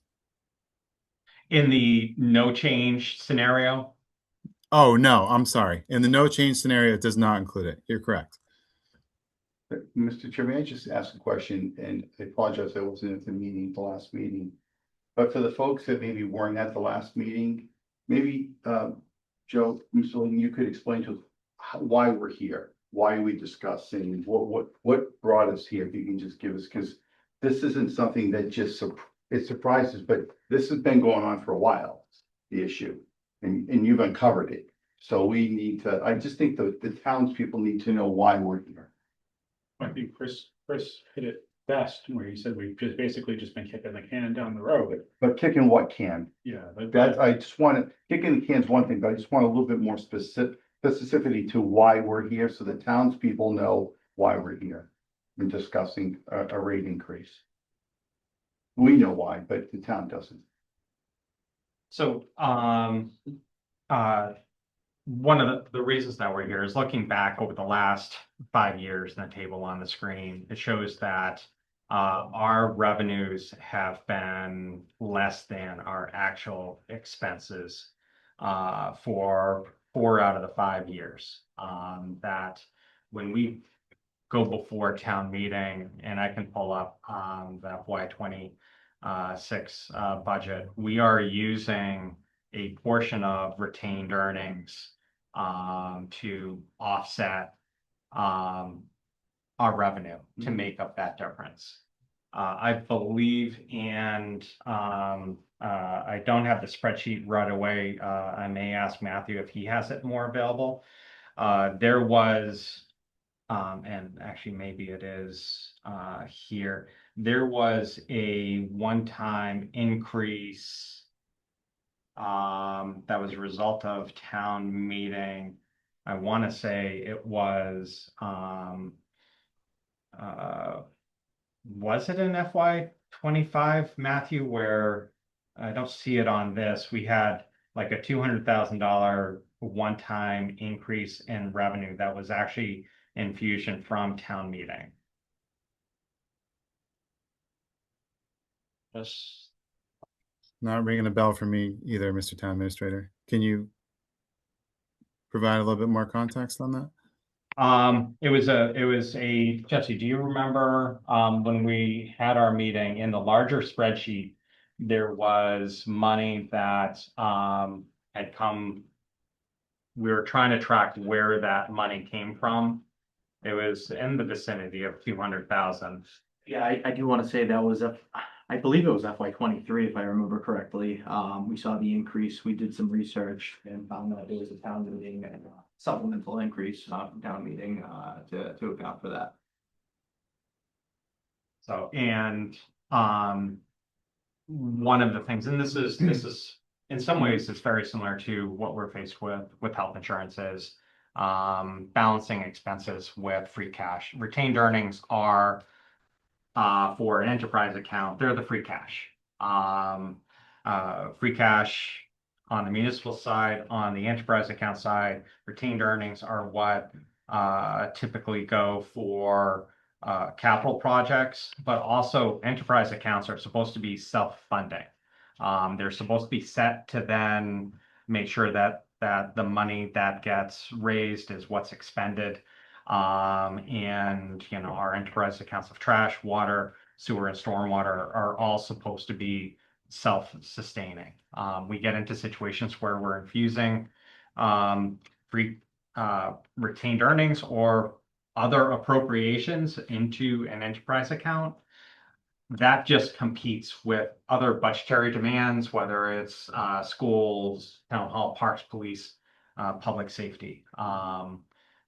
In the no change scenario? Oh, no, I'm sorry. In the no change scenario, it does not include it. You're correct. Mr. Chair, may I just ask a question? And I apologize, I wasn't at the last meeting. But for the folks that maybe weren't at the last meeting, maybe, Joe, you could explain to us why we're here. Why are we discussing? What brought us here? If you can just give us, because this isn't something that just, it surprises, but this has been going on for a while, the issue. And you've uncovered it. So we need to, I just think the townspeople need to know why we're here. I think Chris hit it best, where he said we've basically been kicking the can down the road. But kicking what can? Yeah. I just want to, kicking the can's one thing, but I just want a little bit more specificity to why we're here, so the townspeople know why we're here in discussing a rate increase. We know why, but the town doesn't. So, one of the reasons that we're here is looking back over the last 5 years in the table on the screen. It shows that our revenues have been less than our actual expenses for 4 out of the 5 years. That when we go before town meeting, and I can pull up the FY 26 budget, we are using a portion of retained earnings to offset our revenue to make up that difference. I believe, and I don't have the spreadsheet right away. I may ask Matthew if he has it more available. There was, and actually maybe it is here, there was a one-time increase that was a result of town meeting. I want to say it was it in FY 25, Matthew, where I don't see it on this. We had like a $200,000 one-time increase in revenue that was actually infusion from town meeting. Yes. Not ringing a bell for me either, Mr. Town Administrator. Can you provide a little bit more context on that? It was a, Jesse, do you remember, when we had our meeting in the larger spreadsheet, there was money that, had come, we were trying to track where that money came from. It was in the vicinity of 200,000. Yeah, I do want to say that was I believe it was FY 23, if I remember correctly. We saw the increase. We did some research and found that it was a town meeting and supplemental increase from town meeting to account for that. So, and, one of the things, and this is in some ways, it's very similar to what we're faced with health insurances, balancing expenses with free cash. Retained earnings are, for an enterprise account, they're the free cash. Free cash on the municipal side, on the enterprise account side, retained earnings are what typically go for capital projects, but also enterprise accounts are supposed to be self-funding. They're supposed to be set to then make sure that the money that gets raised is what's expended. And our enterprise accounts of trash, water, sewer, and stormwater are all supposed to be self-sustaining. We get into situations where we're infusing free retained earnings or other appropriations into an enterprise account. That just competes with other budgetary demands, whether it's schools, town hall, parks, police, public safety.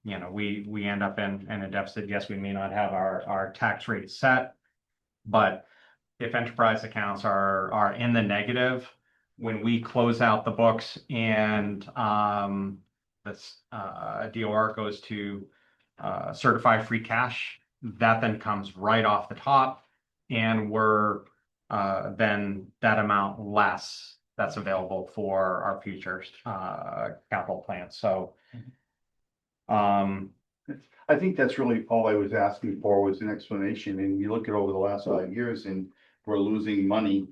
We end up in a deficit. Yes, we may not have our tax rate set, but if enterprise accounts are in the negative, when we close out the books and this DOR goes to certify free cash, that then comes right off the top, and we're then that amount less that's available for our future capital plans. So I think that's really all I was asking for was an explanation. And you look at over the last 5 years and we're losing money,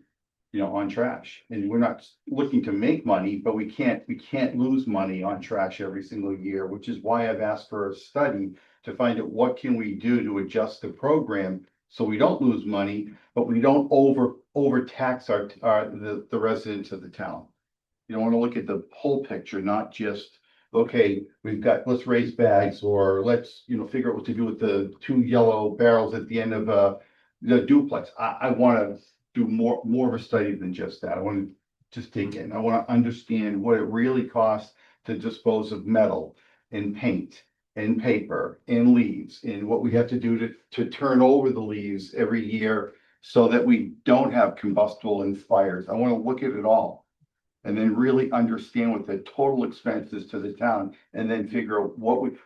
on trash. And we're not looking to make money, but we can't lose money on trash every single year, which is why I've asked for a study to find out what can we do to adjust the program so we don't lose money, but we don't overtax the residents of the town. You want to look at the whole picture, not just, okay, let's raise bags, or let's, figure out what to do with the 2 yellow barrels at the end of the duplex. I want to do more of a study than just that. I want to just dig in. I want to understand what it really costs to dispose of metal and paint and paper and leaves, and what we have to do to turn over the leaves every year so that we don't have combustible and fires. I want to look at it all and then really understand what the total expense is to the town, and then figure out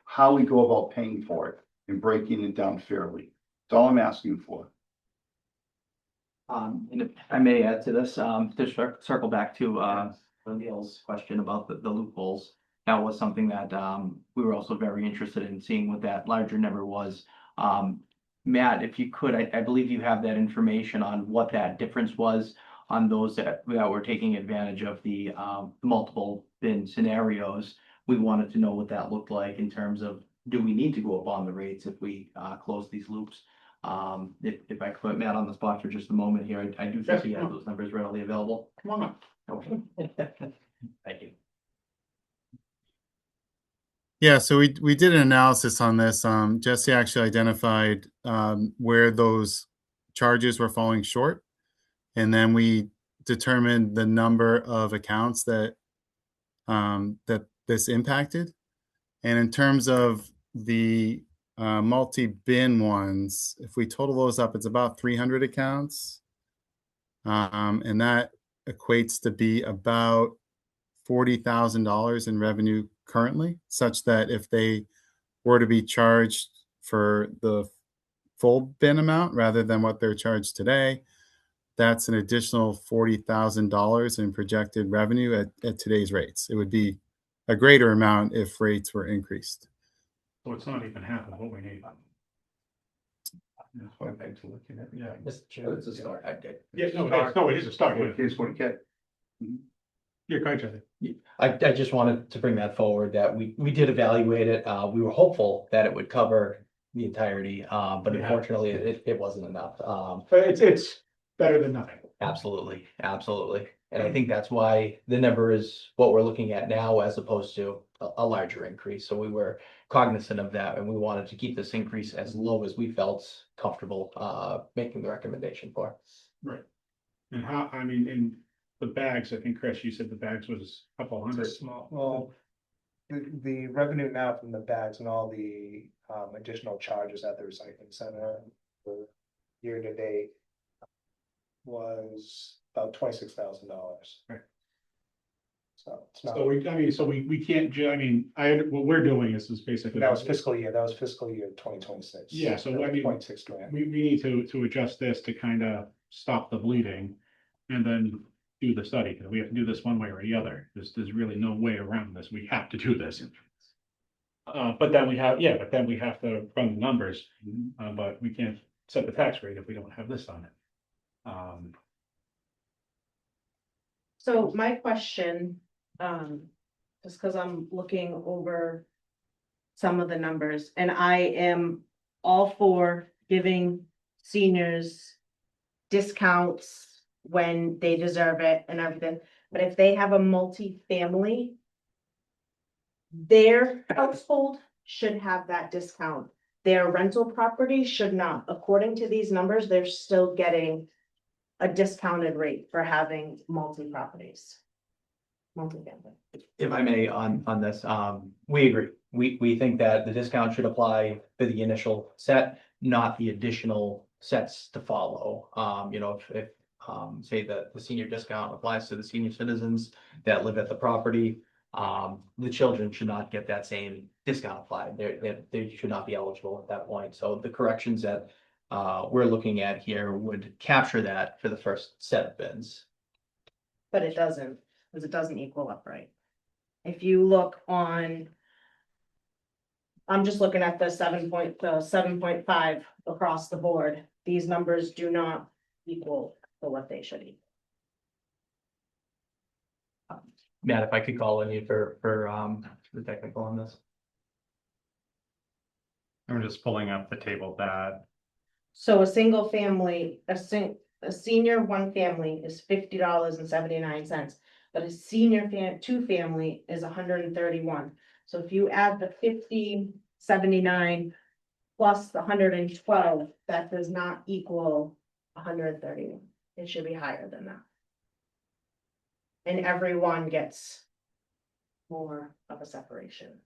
how we go about paying for it and breaking it down fairly. That's all I'm asking for. And if I may add to this, to circle back to Neil's question about the loopholes. That was something that we were also very interested in seeing what that larger number was. Matt, if you could, I believe you have that information on what that difference was on those that were taking advantage of the multiple bin scenarios. We wanted to know what that looked like in terms of, do we need to go up on the rates if we close these loops? If I could put Matt on the spot for just a moment here, I do think he has those numbers readily available. Come on. Okay. Thank you. Yeah, so we did an analysis on this. Jesse actually identified where those charges were falling short, and then we determined the number of accounts that this impacted. And in terms of the multi-bin ones, if we total those up, it's about 300 accounts, and that equates to be about $40,000 in revenue currently, such that if they were to be charged for the full bin amount rather than what they're charged today, that's an additional $40,000 in projected revenue at today's rates. It would be a greater amount if rates were increased. So it's not even half of what we need. Yeah. It's a start. Yeah, no, it is a start. Yeah. Here's 40K. Yeah, go ahead, Jesse. I just wanted to bring that forward, that we did evaluate it. We were hopeful that it would cover the entirety, but Yeah. unfortunately, it wasn't enough. But it's better than nothing. Absolutely, absolutely. And I think that's why the number is what we're looking at now as opposed to a larger increase. So we were cognizant of that, and we wanted to keep this increase as low as we felt comfortable making the recommendation for. Right. And how, I mean, in the bags, I think, Chris, you said the bags was a couple hundred. Small, well, the revenue now from the bags and all the additional charges at the recycling center for year to date was about $26,000. Right. So it's not, So we can't I mean, what we're doing is basically. that was fiscal year 2026. Yeah, so I mean, 26 grand. we need to adjust this to kind of stop the bleeding and then do the study, because we have to do this one way or the other. There's really no way around this. We have to do this. But then we have to run the numbers, but we can't set the tax rate if we don't have this on it. So my question, just because I'm looking over some of the numbers, and I am all for giving seniors discounts when they deserve it and everything, but if they have a multi-family, their household should have that discount. Their rental property should not. According to these numbers, they're still getting a discounted rate for having multi-properties. Multi-family. If I may, on this, we agree. We think that the discount should apply for the initial set, not the additional sets to follow. If say that the senior discount applies to the senior citizens that live at the property, the children should not get that same discount applied. They should not be eligible at that point. So the corrections that we're looking at here would capture that for the first set of bins. But it doesn't, because it doesn't equal up right. If you look on, I'm just looking at the 7.5 across the board. These numbers do not equal to what they should equal. Matt, if I could call on you for the technical on this. I'm just pulling up the table that. So a single family, a senior one family is $50.79, but a senior two family is $131. So if you add the $50.79 plus the $112, that does not equal $131. It should be higher than that. And everyone gets more of a separation.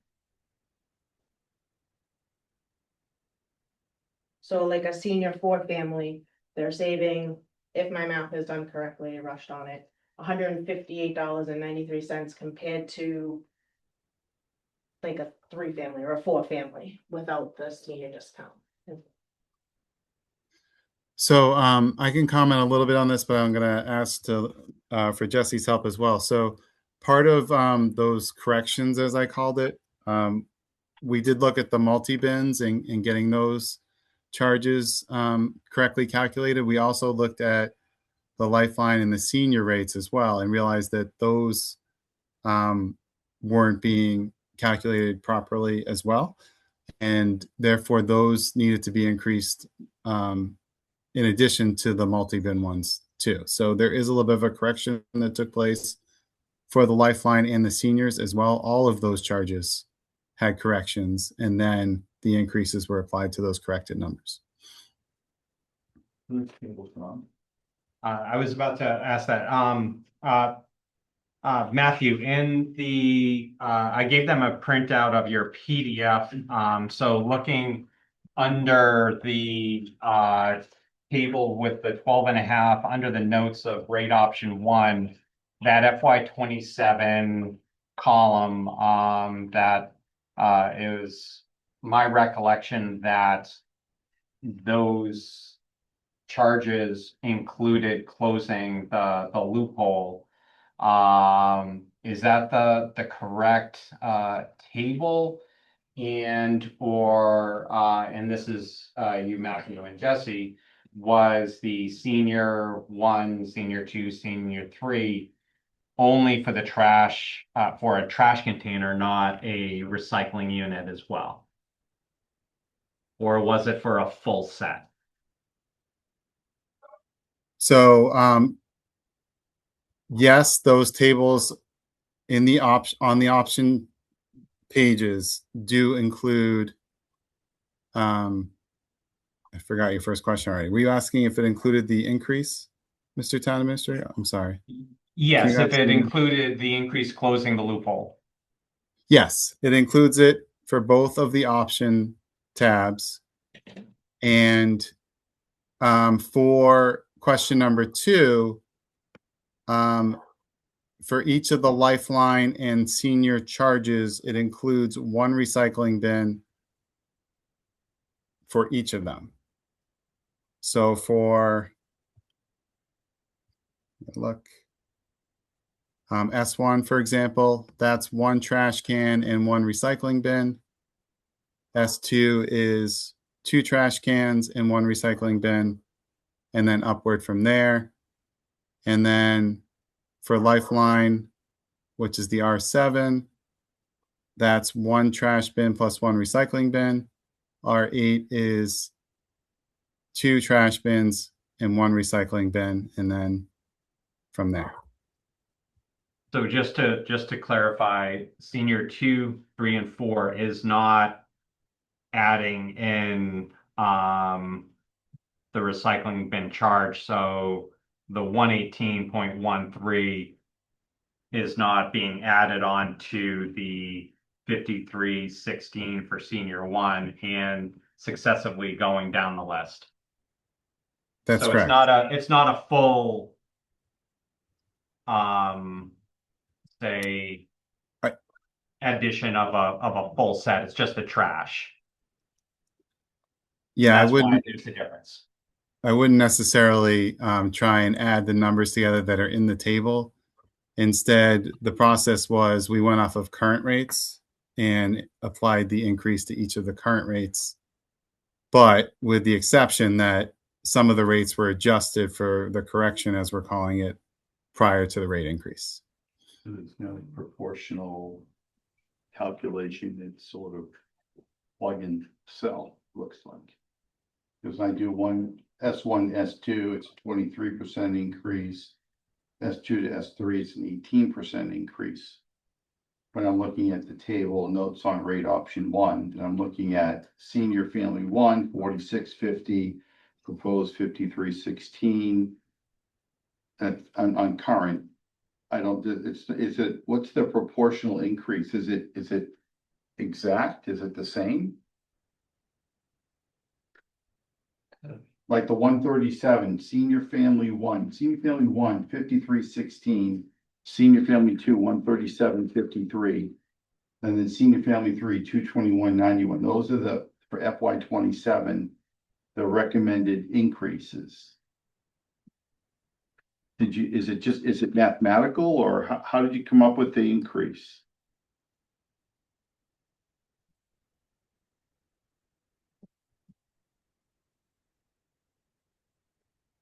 So like a senior four family, they're saving, if my math is done correctly, I rushed on it, $158.93 compared to like a three family or a four family without the senior discount. So I can comment a little bit on this, but I'm going to ask for Jesse's help as well. So part of those corrections, as I called it, we did look at the multi-bins and getting those charges correctly calculated. We also looked at the Lifeline and the senior rates as well and realized that those weren't being calculated properly as well. And therefore, those needed to be increased in addition to the multi-bin ones too. So there is a little bit of a correction that took place for the Lifeline and the seniors as well. All of those charges had corrections, and then the increases were applied to those corrected numbers. I was about to ask that. Matthew, in the I gave them a printout of your PDF. So looking under the table with the 12.5 under the notes of rate option 1, that FY27 column, that is my recollection that those charges included closing the loophole. Is that the correct table? And and this is you, Matthew and Jesse, was the senior one, senior two, senior three only for the trash, for a trash container, not a recycling unit as well? Or was it for a full set? So, yes, those tables in the on the option pages do include, I forgot your first question already. Were you asking if it included the increase, Mr. Town Administrator? I'm sorry. Yes, Can you if it ask me? included the increase closing the loophole. Yes, it includes it for both of the option tabs. And for question number 2, for each of the Lifeline and senior charges, it includes one recycling bin for each of them. So for, look, S1, for example, that's one trash can and one recycling bin. S2 is 2 trash cans and one recycling bin, and then upward from there. And then for Lifeline, which is the R7, that's one trash bin plus one recycling bin. R8 is 2 trash bins and one recycling bin, and then from there. So just to clarify, senior 2, 3, and 4 is not adding in the recycling bin charge. So the 118.13 is not being added on to the 53.16 for senior 1 and successively going down the list. That's So correct. it's not a full say addition of a full set. It's just the trash. Yeah, That's why there's a difference. I wouldn't necessarily try and add the numbers together that are in the table. Instead, the process was we went off of current rates and applied the increase to each of the current rates, but with the exception that some of the rates were adjusted for the correction, as we're calling it, prior to the rate increase. There's no proportional calculation. It's sort of plug and sell, looks like. Because I do one S1, S2, it's a 23% increase. S2 to S3, it's an 18% increase. When I'm looking at the table notes on rate option 1, and I'm looking at senior family 1, 46.50, proposed 53.16. On current, I don't, is it, what's the proportional increase? Is it exact? Is it the same? Like the 137, senior family 1, 53.16, senior family 2, 137.53, and then senior family 3, 221.91. Those are the, for FY27, the recommended increases. Is it mathematical, or how did you come up with the increase?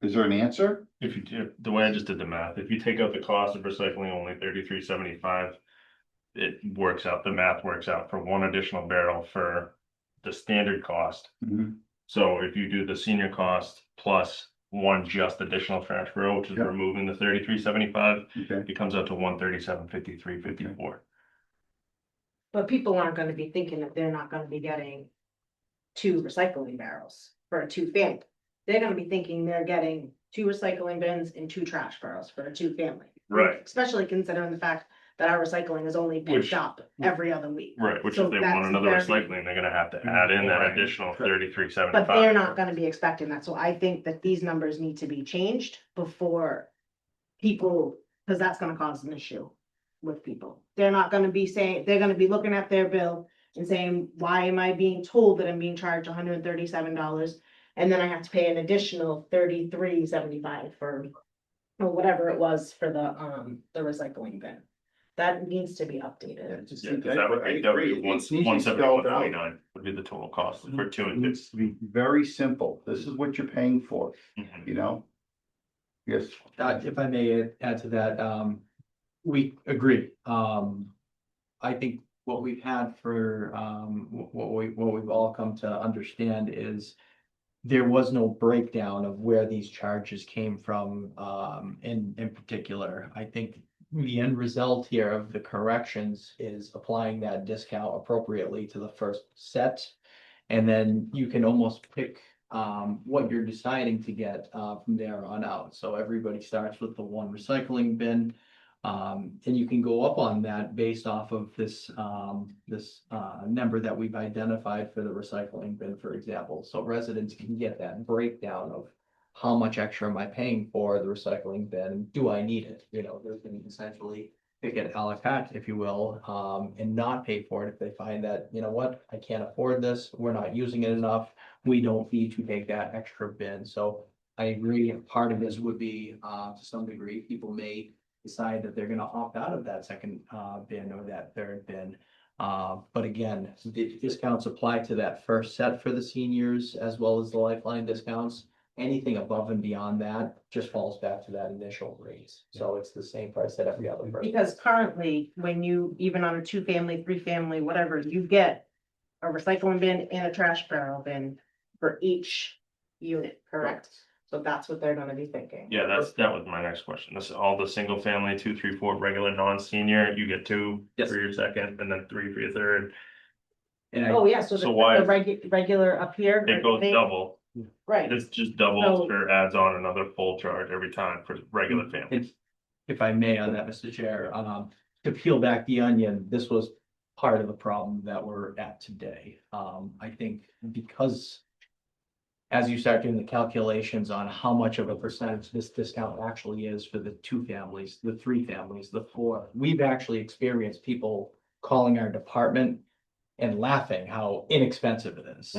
Is there an answer? If you do, the way I just did the math, if you take out the cost of recycling only 33.75, it works out, the math works out for one additional barrel for the standard cost. So if you do the senior cost plus one just additional trash barrel, which is removing the 33.75, it comes out to 137.53.54. But people aren't gonna be thinking that they're not gonna be getting 2 recycling barrels for a 2-family. They're gonna be thinking they're getting 2 recycling bins and 2 trash barrels for a 2-family. Right. Especially considering the fact that our recycling is only picked up every other week. Right, which So if they want that's another very- recycling, they're gonna have to add in that additional 33.75. But they're not gonna be expecting that, so I think that these numbers need to be changed before people, because that's gonna cause an issue with people. They're not gonna be saying, they're gonna be looking at their bill and saying, why am I being told that I'm being charged $137 And then I have to pay an additional $33.75 for, or whatever it was for the recycling bin. That needs to be updated. Yeah, because that would be, that would be one, 171.49 would be the total cost for two It and needs to be very simple. This is what you're paying for, Mhm. you know? Yes. If I may add to that, we agree. I think what we've had for, what we've all come to understand is there was no breakdown of where these charges came from, in particular. I think the end result here of the corrections is applying that discount appropriately to the first set. And then you can almost pick what you're deciding to get from there on out. So everybody starts with the one recycling bin. And you can go up on that based off of this number that we've identified for the recycling bin, for example. So residents can get that breakdown of how much extra am I paying for the recycling bin? Do I need it? You know, they can essentially pick it a la carte, if you will, and not pay for it if they find that, you know what, I can't afford this, we're not using it enough, we don't need to take that extra bin. So I agree, part of this would be, to some degree, people may decide that they're gonna opt out of that second bin or that third bin. But again, the discounts apply to that first set for the seniors as well as the lifeline discounts. Anything above and beyond that just falls back to that initial raise. So it's the same price that every other person. Because currently, when you, even on a 2-family, 3-family, whatever, you get a recycling bin and a trash barrel bin for each unit, correct? So that's what they're gonna be thinking. Yeah, that was my next question. This is all the single family, 2, 3, 4, regular non-senior, you get 2 Yes. for your second and then 3 for your third. And I, Oh, yeah, so So why- the regular up here. It goes double. Right, This just doubles So- or adds on another full charge every time for regular family. if I may on that, Mr. Chair, to peel back the onion, this was part of the problem that we're at today. I think because as you start doing the calculations on how much of a percentage this discount actually is for the 2 families, the 3 families, the 4, we've actually experienced people calling our department and laughing how inexpensive it is.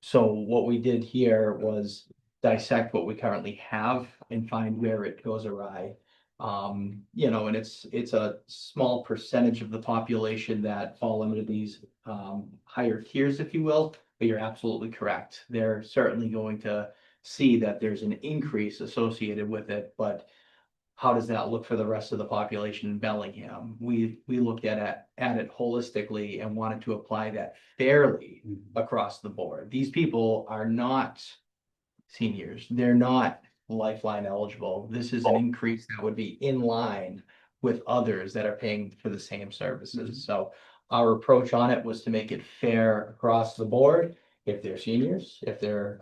So what we did here was dissect what we currently have and find where it goes awry. You know, and it's a small percentage of the population that fall into these higher tiers, if you will, but you're absolutely correct. They're certainly going to see that there's an increase associated with it, but how does that look for the rest of the population in Bellingham? We looked at it holistically and wanted to apply that fairly across the board. These people are not seniors. They're not lifeline eligible. This is an increase that would be in line with others that are paying for the same services. So our approach on it was to make it fair across the board. If they're seniors, if they're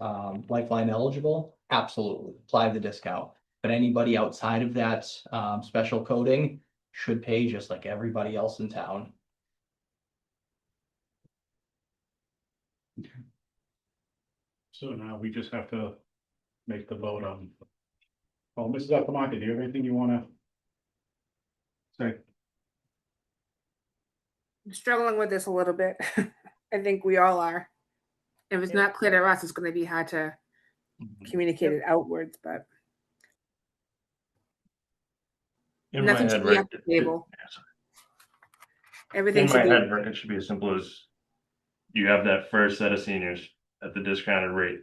lifeline eligible, absolutely apply the discount. But anybody outside of that special coding should pay just like everybody else in town. So now we just have to make the vote on. Well, Mrs. Altamont, do you have anything you wanna say? I'm struggling with this a little bit. I think we all are. If it's not clear to us, it's gonna be hard to communicate it outwards, but In my nothing head, should be right, off the table. in Everything my should be, head, Rick, it should be as simple as you have that first set of seniors at the discounted rate.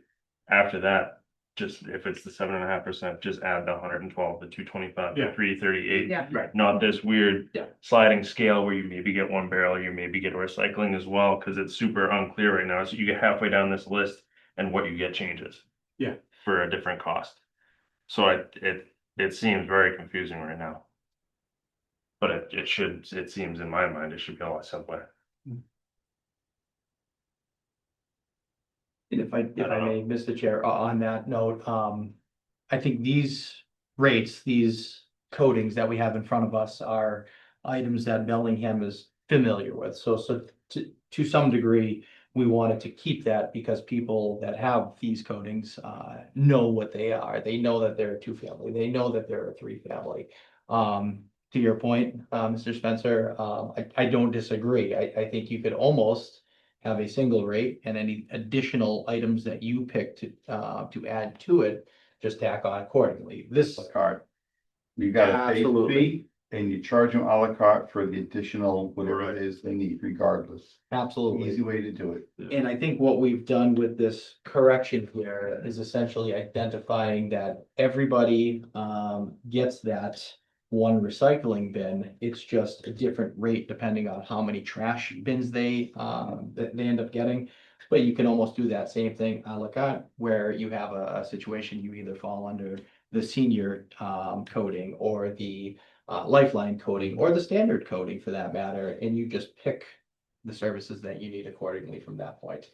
After that, just if it's the 7.5%, just add the 112, the 225, Yeah. the 338. Yeah. Right. Not this weird Yeah. sliding scale where you maybe get one barrel, you maybe get recycling as well, because it's super unclear right now. So you get halfway down this list and what you get changes. Yeah. For a different cost. So it seems very confusing right now. But it seems in my mind, it should be a lot simpler. And if I may, Mr. Chair, on that note, I think these rates, these codings that we have in front of us are items that Bellingham is familiar with. So to some degree, we wanted to keep that because people that have these codings know what they are. They know that they're a 2-family. They know that they're a 3-family. To your point, Mr. Spencer, I don't disagree. I think you could almost have a single rate, and any additional items that you pick to add to it, just tack on accordingly. This, Card. You got a base Absolutely. fee and you charge them à la carte for the additional, whatever it is they need regardless. absolutely. Easy way to do it. And I think what we've done with this correction here is essentially identifying that everybody gets that one recycling bin. It's just a different rate depending on how many trash bins they end up getting. But you can almost do that same thing à la carte, where you have a situation, you either fall under the senior coding or the lifeline coding or the standard coding for that matter, and you just pick the services that you need accordingly from that point.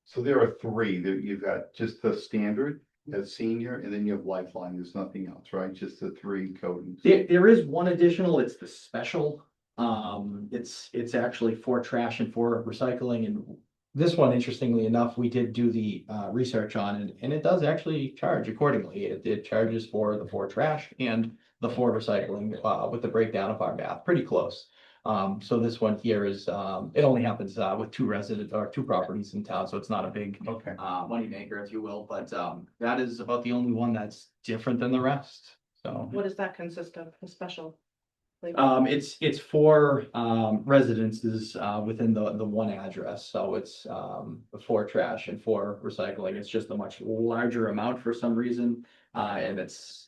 So there are three, that you've got just the standard, as senior, and then you have lifeline, there's nothing else, right? Just the three codings. There is one additional, it's the special. It's actually for trash and for recycling, and this one, interestingly enough, we did do the research on it, and it does actually charge accordingly. It charges for the for trash and the for recycling with the breakdown of our math, pretty close. So this one here is, it only happens with two residents or two properties in town, so it's not a big Okay. moneymaker, if you will, but that is about the only one that's different than the rest. So What does that consist of, a special? Like, it's for residences within the one address, so it's for trash and for recycling. It's just a much larger amount for some reason, and it's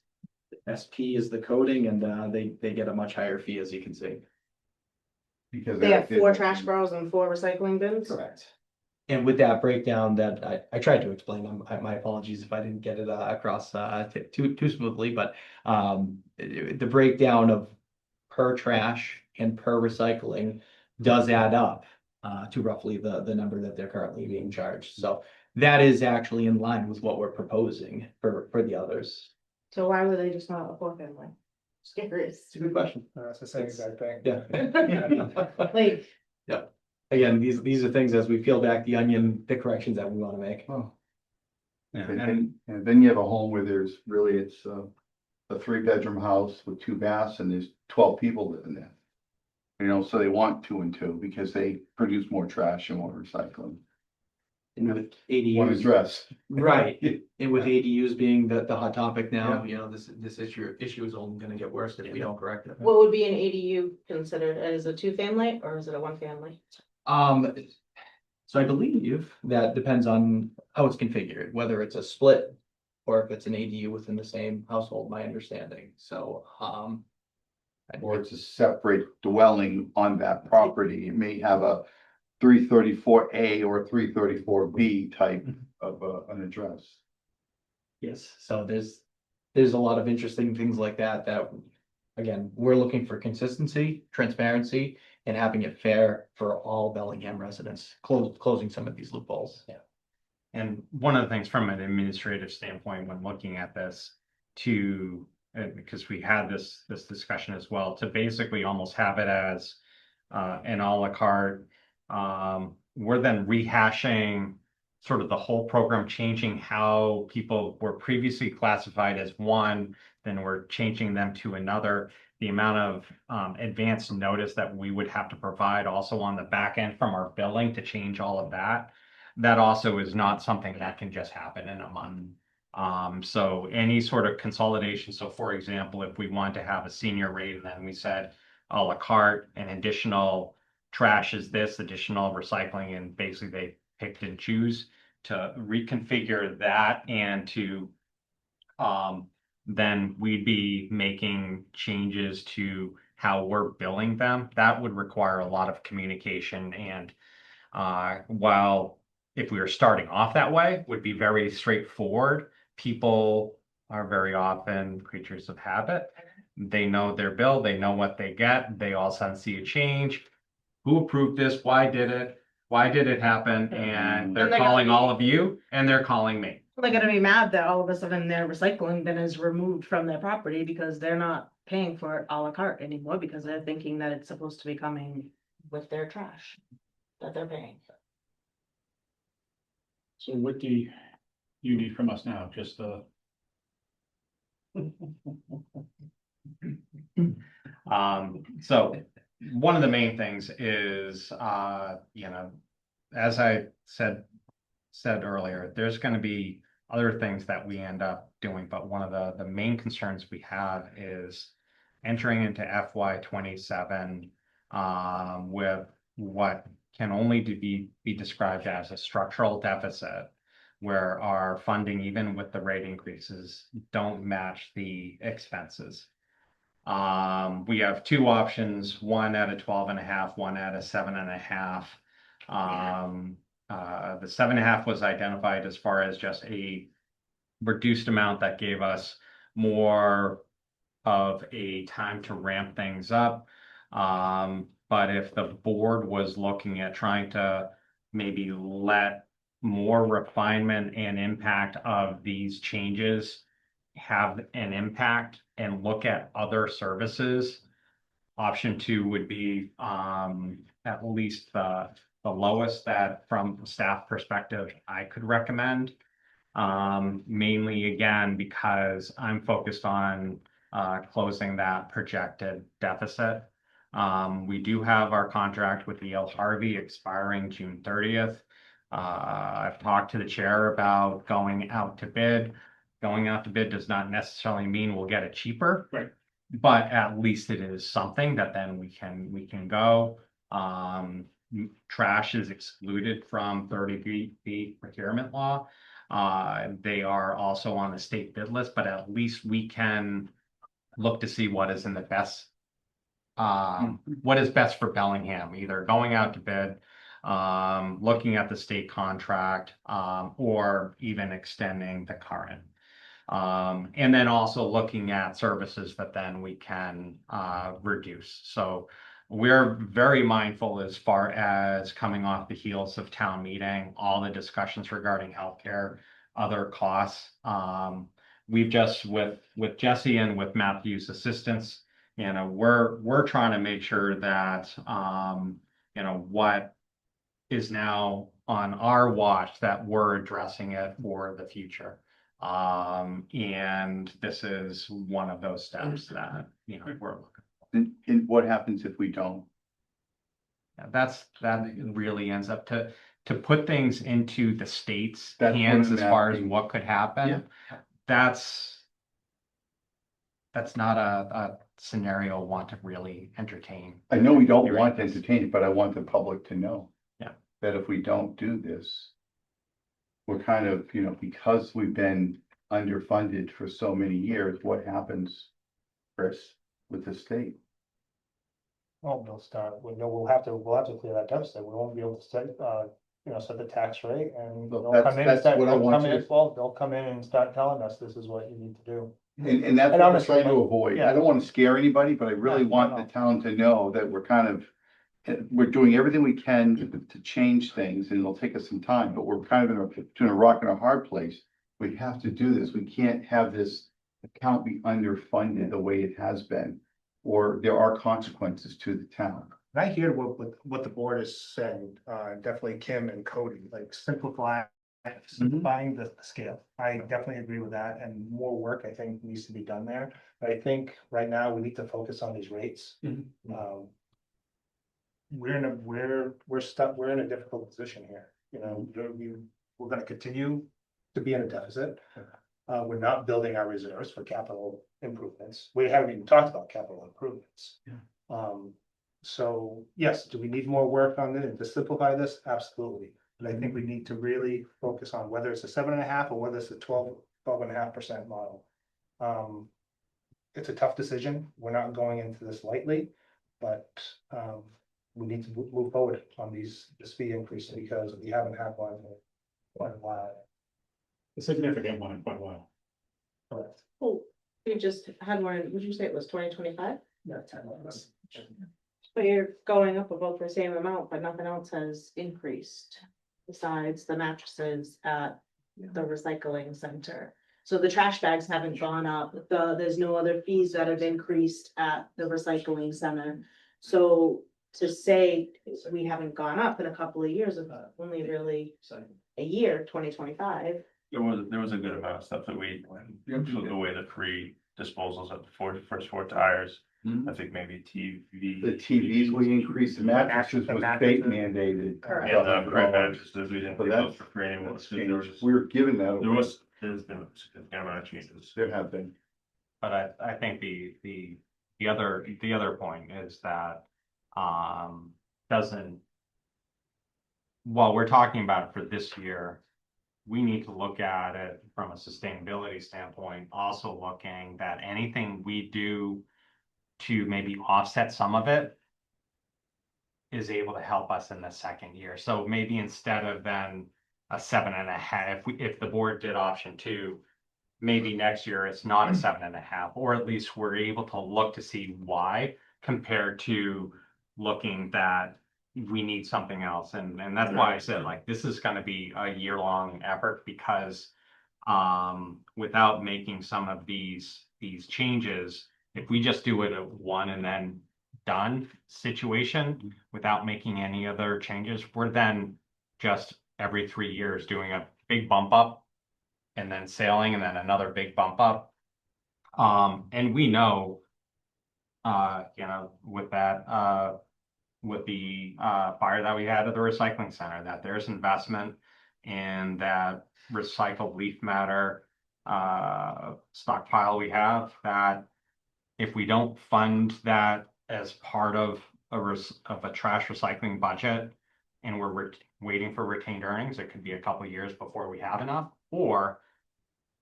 SP is the coding, and they get a much higher fee, as you can see. Because They have 4 trash barrels and 4 recycling bins? Correct. And with that breakdown that I tried to explain, my apologies if I didn't get it across too smoothly, but the breakdown of per trash and per recycling does add up to roughly the number that they're currently being charged. So that is actually in line with what we're proposing for the others. So why were they just not a 4-family? Just curious. It's a good question. That's the same exact thing. Yeah. Like, Yeah. Again, these are things as we peel back the onion, the corrections that we want to make. Oh. Yeah, And then you have a home where there's really, it's a 3-bedroom house with 2 baths and there's 12 people living there. You know, so they want 2 and 2 because they produce more trash and more recycling. And with One ADUs, address. right, and with ADUs being the hot topic now, you know, this issue is only gonna get worse if we don't correct it. what would be an ADU considered? As a 2-family or is it a 1-family? So I believe that depends on how it's configured, whether it's a split or if it's an ADU within the same household, my understanding, so, Or it's a separate dwelling on that property. It may have a 334A or 334B type of an address. yes, so there's a lot of interesting things like that, again, we're looking for consistency, transparency, and having it fair for all Bellingham residents, closing some of these loopholes. Yeah. And one of the things from an administrative standpoint, when looking at this, because we had this discussion as well, to basically almost have it as an a la carte. We're then rehashing sort of the whole program, changing how people were previously classified as one, then we're changing them to another. The amount of advance notice that we would have to provide also on the back end from our billing to change all of that. That also is not something that can just happen in a month. So any sort of consolidation. So for example, if we want to have a senior rate and then we said a la carte and additional trash is this, additional recycling, and basically they picked and choose to reconfigure that and to then we'd be making changes to how we're billing them. That would require a lot of communication, and while if we were starting off that way, would be very straightforward. People are very often creatures of habit. They know their bill, they know what they get, they all of a sudden see a change. Who approved this? Why did it? Why did it happen? And they're calling all of you and they're calling me. They're gonna be mad that all of a sudden their recycling bin is removed from their property because they're not paying for it a la carte anymore because they're thinking that it's supposed to be coming with their trash that they're paying. So what do you need from us now? Just the. So one of the main things is, as I said earlier, there's going to be other things that we end up doing, but one of the main concerns we have is entering into FY 27 with what can only be described as a structural deficit, where our funding, even with the rate increases, don't match the expenses. We have two options, one at a 12.5, one at a 7.5. The 7.5 was identified as far as just a reduced amount that gave us more of a time to ramp things up. But if the board was looking at trying to maybe let more refinement and impact of these changes have an impact and look at other services, option 2 would be at least the lowest that from the staff perspective I could recommend. Mainly again, because I'm focused on closing that projected deficit. We do have our contract with E.L. Harvey expiring June 30th. I've talked to the chair about going out to bid. Going out to bid does not necessarily mean we'll get it cheaper. Right. But at least it is something that then we can go. Trash is excluded from 30B procurement law. They are also on the state bid list, but at least we can look to see what is in the best, what is best for Bellingham, either going out to bid, looking at the state contract, or even extending the current. And then also looking at services that then we can reduce. So we're very mindful as far as coming off the heels of town meeting, all the discussions regarding healthcare, other costs. We've just with Jesse and with Matthew's assistance, we're trying to make sure that what is now on our watch, that we're addressing it for the future. And this is one of those steps that we're looking. And what happens if we don't? That really ends up to put things into the state's That's what hands I'm as far as asking. what could happen. Yeah. That's not a scenario I want to really entertain. I know we don't want to entertain it, but I want the public to know. Yeah. That if we don't do this, we're kind of, because we've been underfunded for so many years, what happens, Chris, with the state? Well, we'll have to clear that deficit. We won't be able to set the tax rate and Well, they'll come in and that's start, what I want you to- they'll come in and start telling us this is what you need to do. And that's And what I'm honestly, trying to avoid. yeah. I don't want to scare anybody, but I really Yeah, want no. the town to know that we're doing everything we can to change things, and it'll take us some time, but we're kind of between a rock and a hard place. We have to do this. We can't have this account be underfunded the way it has been, or there are consequences to the town. And I hear what the board is saying, definitely Kim and Cody, like simplifying the scale. I definitely agree with that, and more work I think needs to be done there. But I think right now we need to focus on these rates. We're in a difficult position here, we're gonna continue to be in a deficit. We're not building our reserves for capital improvements. We haven't even talked about capital improvements. So yes, do we need more work on it to simplify this? Absolutely. But I think we need to really focus on whether it's a 7.5 or whether it's a 12.5% model. It's a tough decision. We're not going into this lightly, but we need to move forward on this fee increase because we haven't had one in quite a while. A significant one in quite a while. Correct. Oh, you just had one, would you say it was 2025? Yeah, 10 of us. But you're going up about the same amount, but nothing else has increased besides the mattresses at the recycling center. So the trash bags haven't gone up, there's no other fees that have increased at the recycling center. So to say we haven't gone up in a couple of years, only really a year, 2025. There was a good amount of stuff that we took away the free disposals at the first four tires. I think maybe TV. The TVs we increased, the mattresses was state mandated. Correct. And the print mattresses, we didn't But get those that's- for free anymore. That's So there was, changed. We were given that. there's been a significant amount of changes. There have been. But I think the other point is that, doesn't. While we're talking about it for this year, we need to look at it from a sustainability standpoint, also looking that anything we do to maybe offset some of it is able to help us in the second year. So maybe instead of then a 7.5, if the board did option 2, maybe next year it's not a 7.5, or at least we're able to look to see why, compared to looking that we need something else. And that's why I said, like, this is gonna be a year-long effort, because without making some of these changes, if we just do it at one and then done situation without making any other changes, we're then just every 3 years doing a big bump up and then sailing and then another big bump up. And we know, with that, with the fire that we had at the recycling center, that there's investment in that recycled leaf matter stockpile we have, that if we don't fund that as part of a trash recycling budget, and we're waiting for retained earnings, it could be a couple of years before we have enough. Or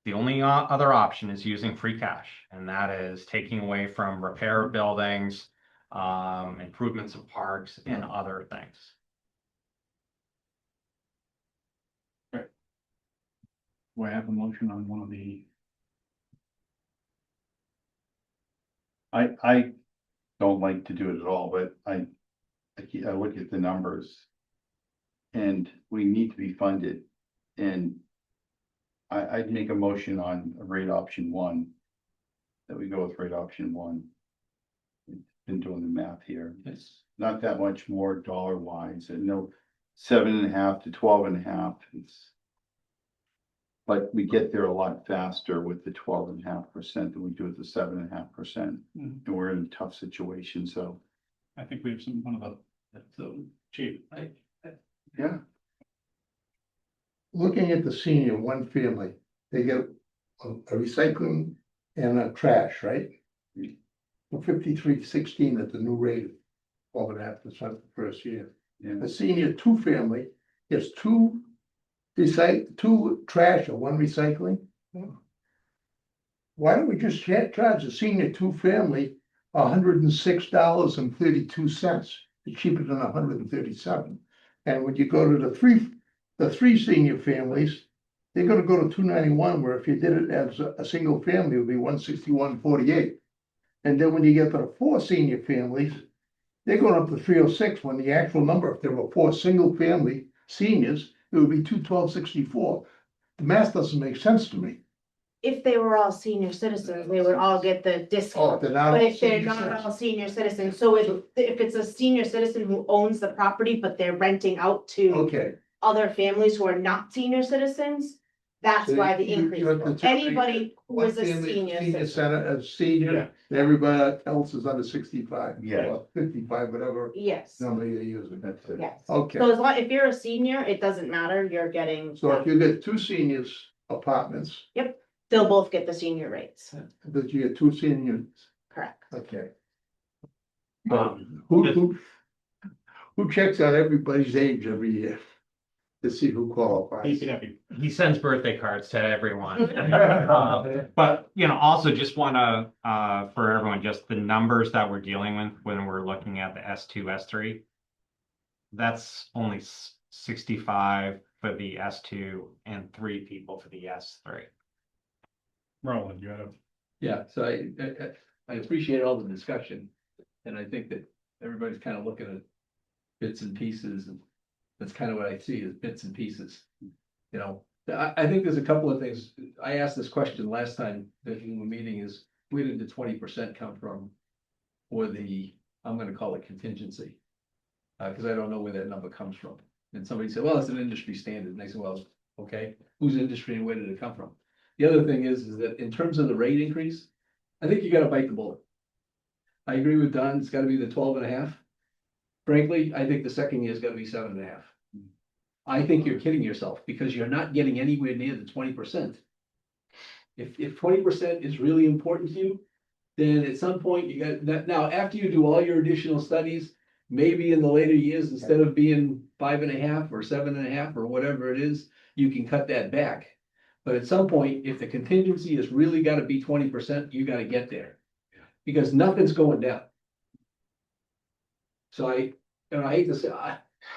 the only other option is using free cash, and that is taking away from repair of buildings, improvements of parks, and other things. Do I have a motion on one of the? I don't like to do it at all, but I look at the numbers. And we need to be funded, and I'd make a motion on rate option 1. That we go with rate option 1. Been doing the math here. It's not that much more dollar wise, and no 7.5 to 12.5. But we get there a lot faster with the 12.5% than we do with the 7.5%. And we're in a tough situation, so. I think we have one of the chief. Yeah. Looking at the senior one family, they get a recycling and a trash, right? 53.16 at the new rate, 12.5% the first year. Yeah. A senior 2 family gets 2 trash and 1 recycling. Why don't we just charge a senior 2 family $106.32? It's cheaper than $137. And when you go to the three senior families, they're gonna go to $291, where if you did it as a single family, it would be $161.48. And then when you get to the 4 senior families, they're going up to $306, when the actual number, if there were 4 single family seniors, it would be $212.64. The math doesn't make sense to me. If they were all senior citizens, they would all get the discount. They're not But all if they're senior not all citizens. senior citizens, so if it's a senior citizen who owns the property, but they're renting out to Okay. other families who are not senior citizens, that's So why the you increase. have to take Anybody who one is a family, senior citizen. center, a senior, Yeah. and everybody else is under 65. Yeah. Or 55, whatever Yes, number you're using. That's it. yes. Okay. So as long, if you're a senior, it doesn't matter, you're getting, So if you get 2 seniors apartments, they'll both get the senior rates, that you get 2 seniors, correct? okay. Um, Who checks out everybody's age every year to see who qualifies? He sends birthday cards to everyone. But, also just wanna, for everyone, just the numbers that we're dealing with when we're looking at the S2, S3. That's only 65 for the S2 and 3 people for the S3. Roland, you had a. Yeah, so I appreciate all the discussion, and I think that everybody's kind of looking at bits and pieces, and that's kind of what I see as bits and pieces. I think there's a couple of things. I asked this question last time that in the meeting is, where did the 20% come from? Or I'm gonna call it contingency. Because I don't know where that number comes from. And somebody said, well, it's an industry standard, and I said, well, okay, whose industry and where did it come from? The other thing is that in terms of the rate increase, I think you gotta bite the bullet. I agree with Don, it's gotta be the 12.5. Frankly, I think the second year's gotta be 7.5. I think you're kidding yourself because you're not getting anywhere near the 20%. If 20% is really important to you, then at some point you got that. Now, after you do all your additional studies, maybe in the later years, instead of being 5.5 or 7.5 or whatever it is, you can cut that back. But at some point, if the contingency has really gotta be 20%, you gotta get there. Because nothing's going down. So and I hate to say,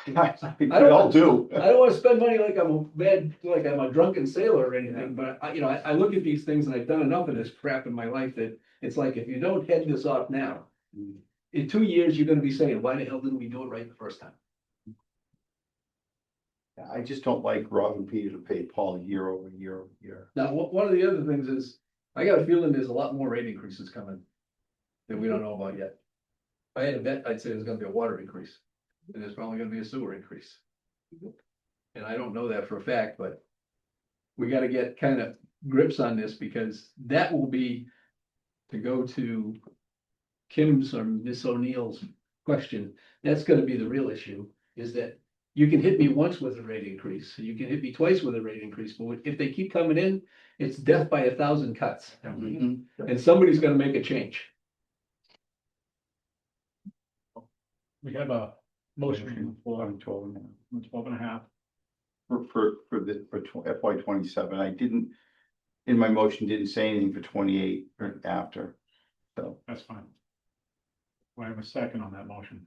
We all do. I don't wanna spend money like I'm a drunken sailor or anything, but I look at these things and I've done enough of this crap in my life that it's like, if you don't head this off now, in 2 years, you're gonna be saying, why the hell didn't we do it right the first time? I just don't like robbing Peter to pay Paul year over year over year. Now, one of the other things is, I got a feeling there's a lot more rate increases coming that we don't know about yet. If I had a bet, I'd say there's gonna be a water increase, and there's probably gonna be a sewer increase. And I don't know that for a fact, but we gotta get kind of grips on this, because that will be, to go to Kim's or Miss O'Neill's question, that's gonna be the real issue, is that you can hit me once with a rate increase, you can hit me twice with a rate increase, but if they keep coming in, it's death by 1,000 cuts. And somebody's gonna make a change. We have a motion for 12 and a half. For FY 27, I didn't, in my motion, didn't say anything for 28 or after, so. That's fine. Do I have a second on that motion?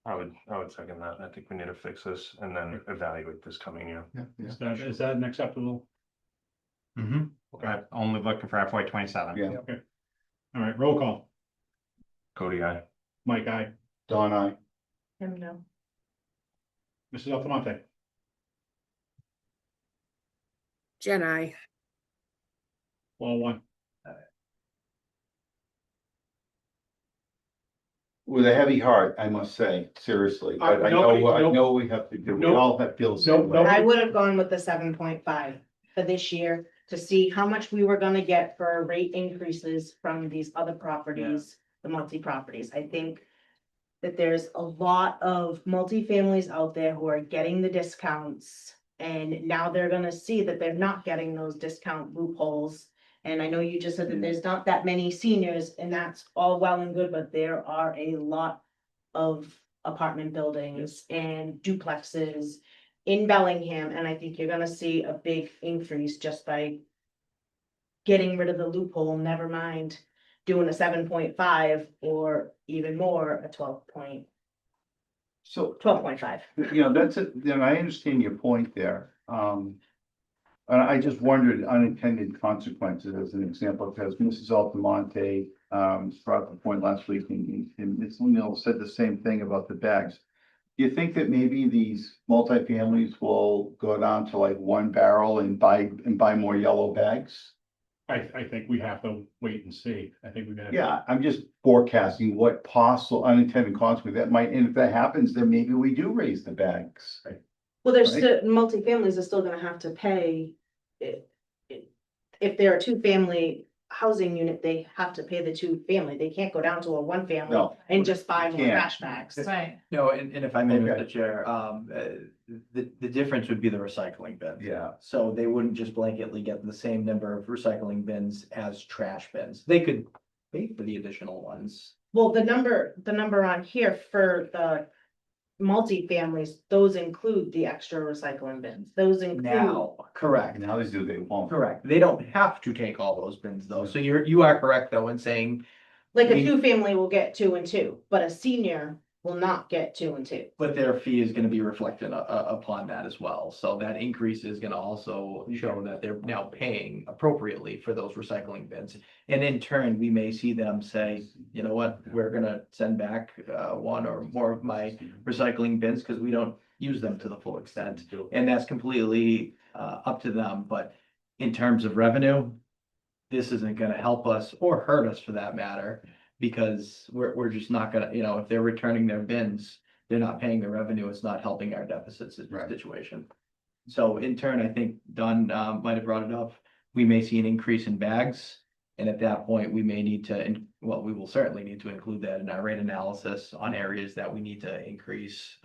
I would second that. I think we need to fix this and then evaluate this coming year. Is that an acceptable? Okay, I'm only looking for FY 27. Yeah. Okay. All right, roll call. Cody, aye. Mike, aye. Don, I. No. Mrs. Altamonte. Jen, I. Well, one. With a heavy heart, I must say, seriously, but I know we have to do, we all have bills. I would have gone with the 7.5 for this year to see how much we were gonna get for rate increases from these other properties, the multi-properties. I think that there's a lot of multi-families out there who are getting the discounts, and now they're gonna see that they're not getting those discount loopholes. And I know you just said that there's not that many seniors, and that's all well and good, but there are a lot of apartment buildings and duplexes in Bellingham, and I think you're gonna see a big increase just by getting rid of the loophole, never mind doing a 7.5 or even more, a 12.5. That's it, I understand your point there. And I just wondered unintended consequences as an example, because Mrs. Altamonte brought the point last week, and Ms. O'Neill said the same thing about the bags. Do you think that maybe these multifamilies will go down to like one barrel and buy more yellow bags? I think we have to wait and see. I think we're gonna. Yeah, I'm just forecasting what possible unintended consequence that might, and if that happens, then maybe we do raise the bags. Well, there's Right. still, multifamilies are still gonna have to pay. If they're a two-family housing unit, they have to pay the two-family. They can't go down to a one-family No. and just buy more Can't. trash bags. Right. No, and if I may, Okay. Mr. Chair, the difference would be the recycling bin. Yeah. So they wouldn't just blanketly get the same number of recycling bins as trash bins. They could pay for the additional ones. Well, the number on here for the multifamilies, those include the extra recycling bins. Those include. Now, correct. Now they won't. Correct. They don't have to take all those bins though. So you are correct though in saying, Like a We- two-family will get 2 and 2, but a senior will not get 2 and 2. but their fee is gonna be reflected upon that as well. So that increase is gonna also show that they're now paying appropriately for those recycling bins. And in turn, we may see them say, you know what, we're gonna send back one or more of my recycling bins because we don't use them to the full extent. And that's completely up to them, but in terms of revenue, this isn't gonna help us or hurt us for that matter. Because we're just not gonna, if they're returning their bins, they're not paying the revenue, it's not helping our deficit situation. So in turn, I think Don might have brought it up, we may see an increase in bags. And at that point, we may need to, well, we will certainly need to include that in our rate analysis on areas that we need to increase.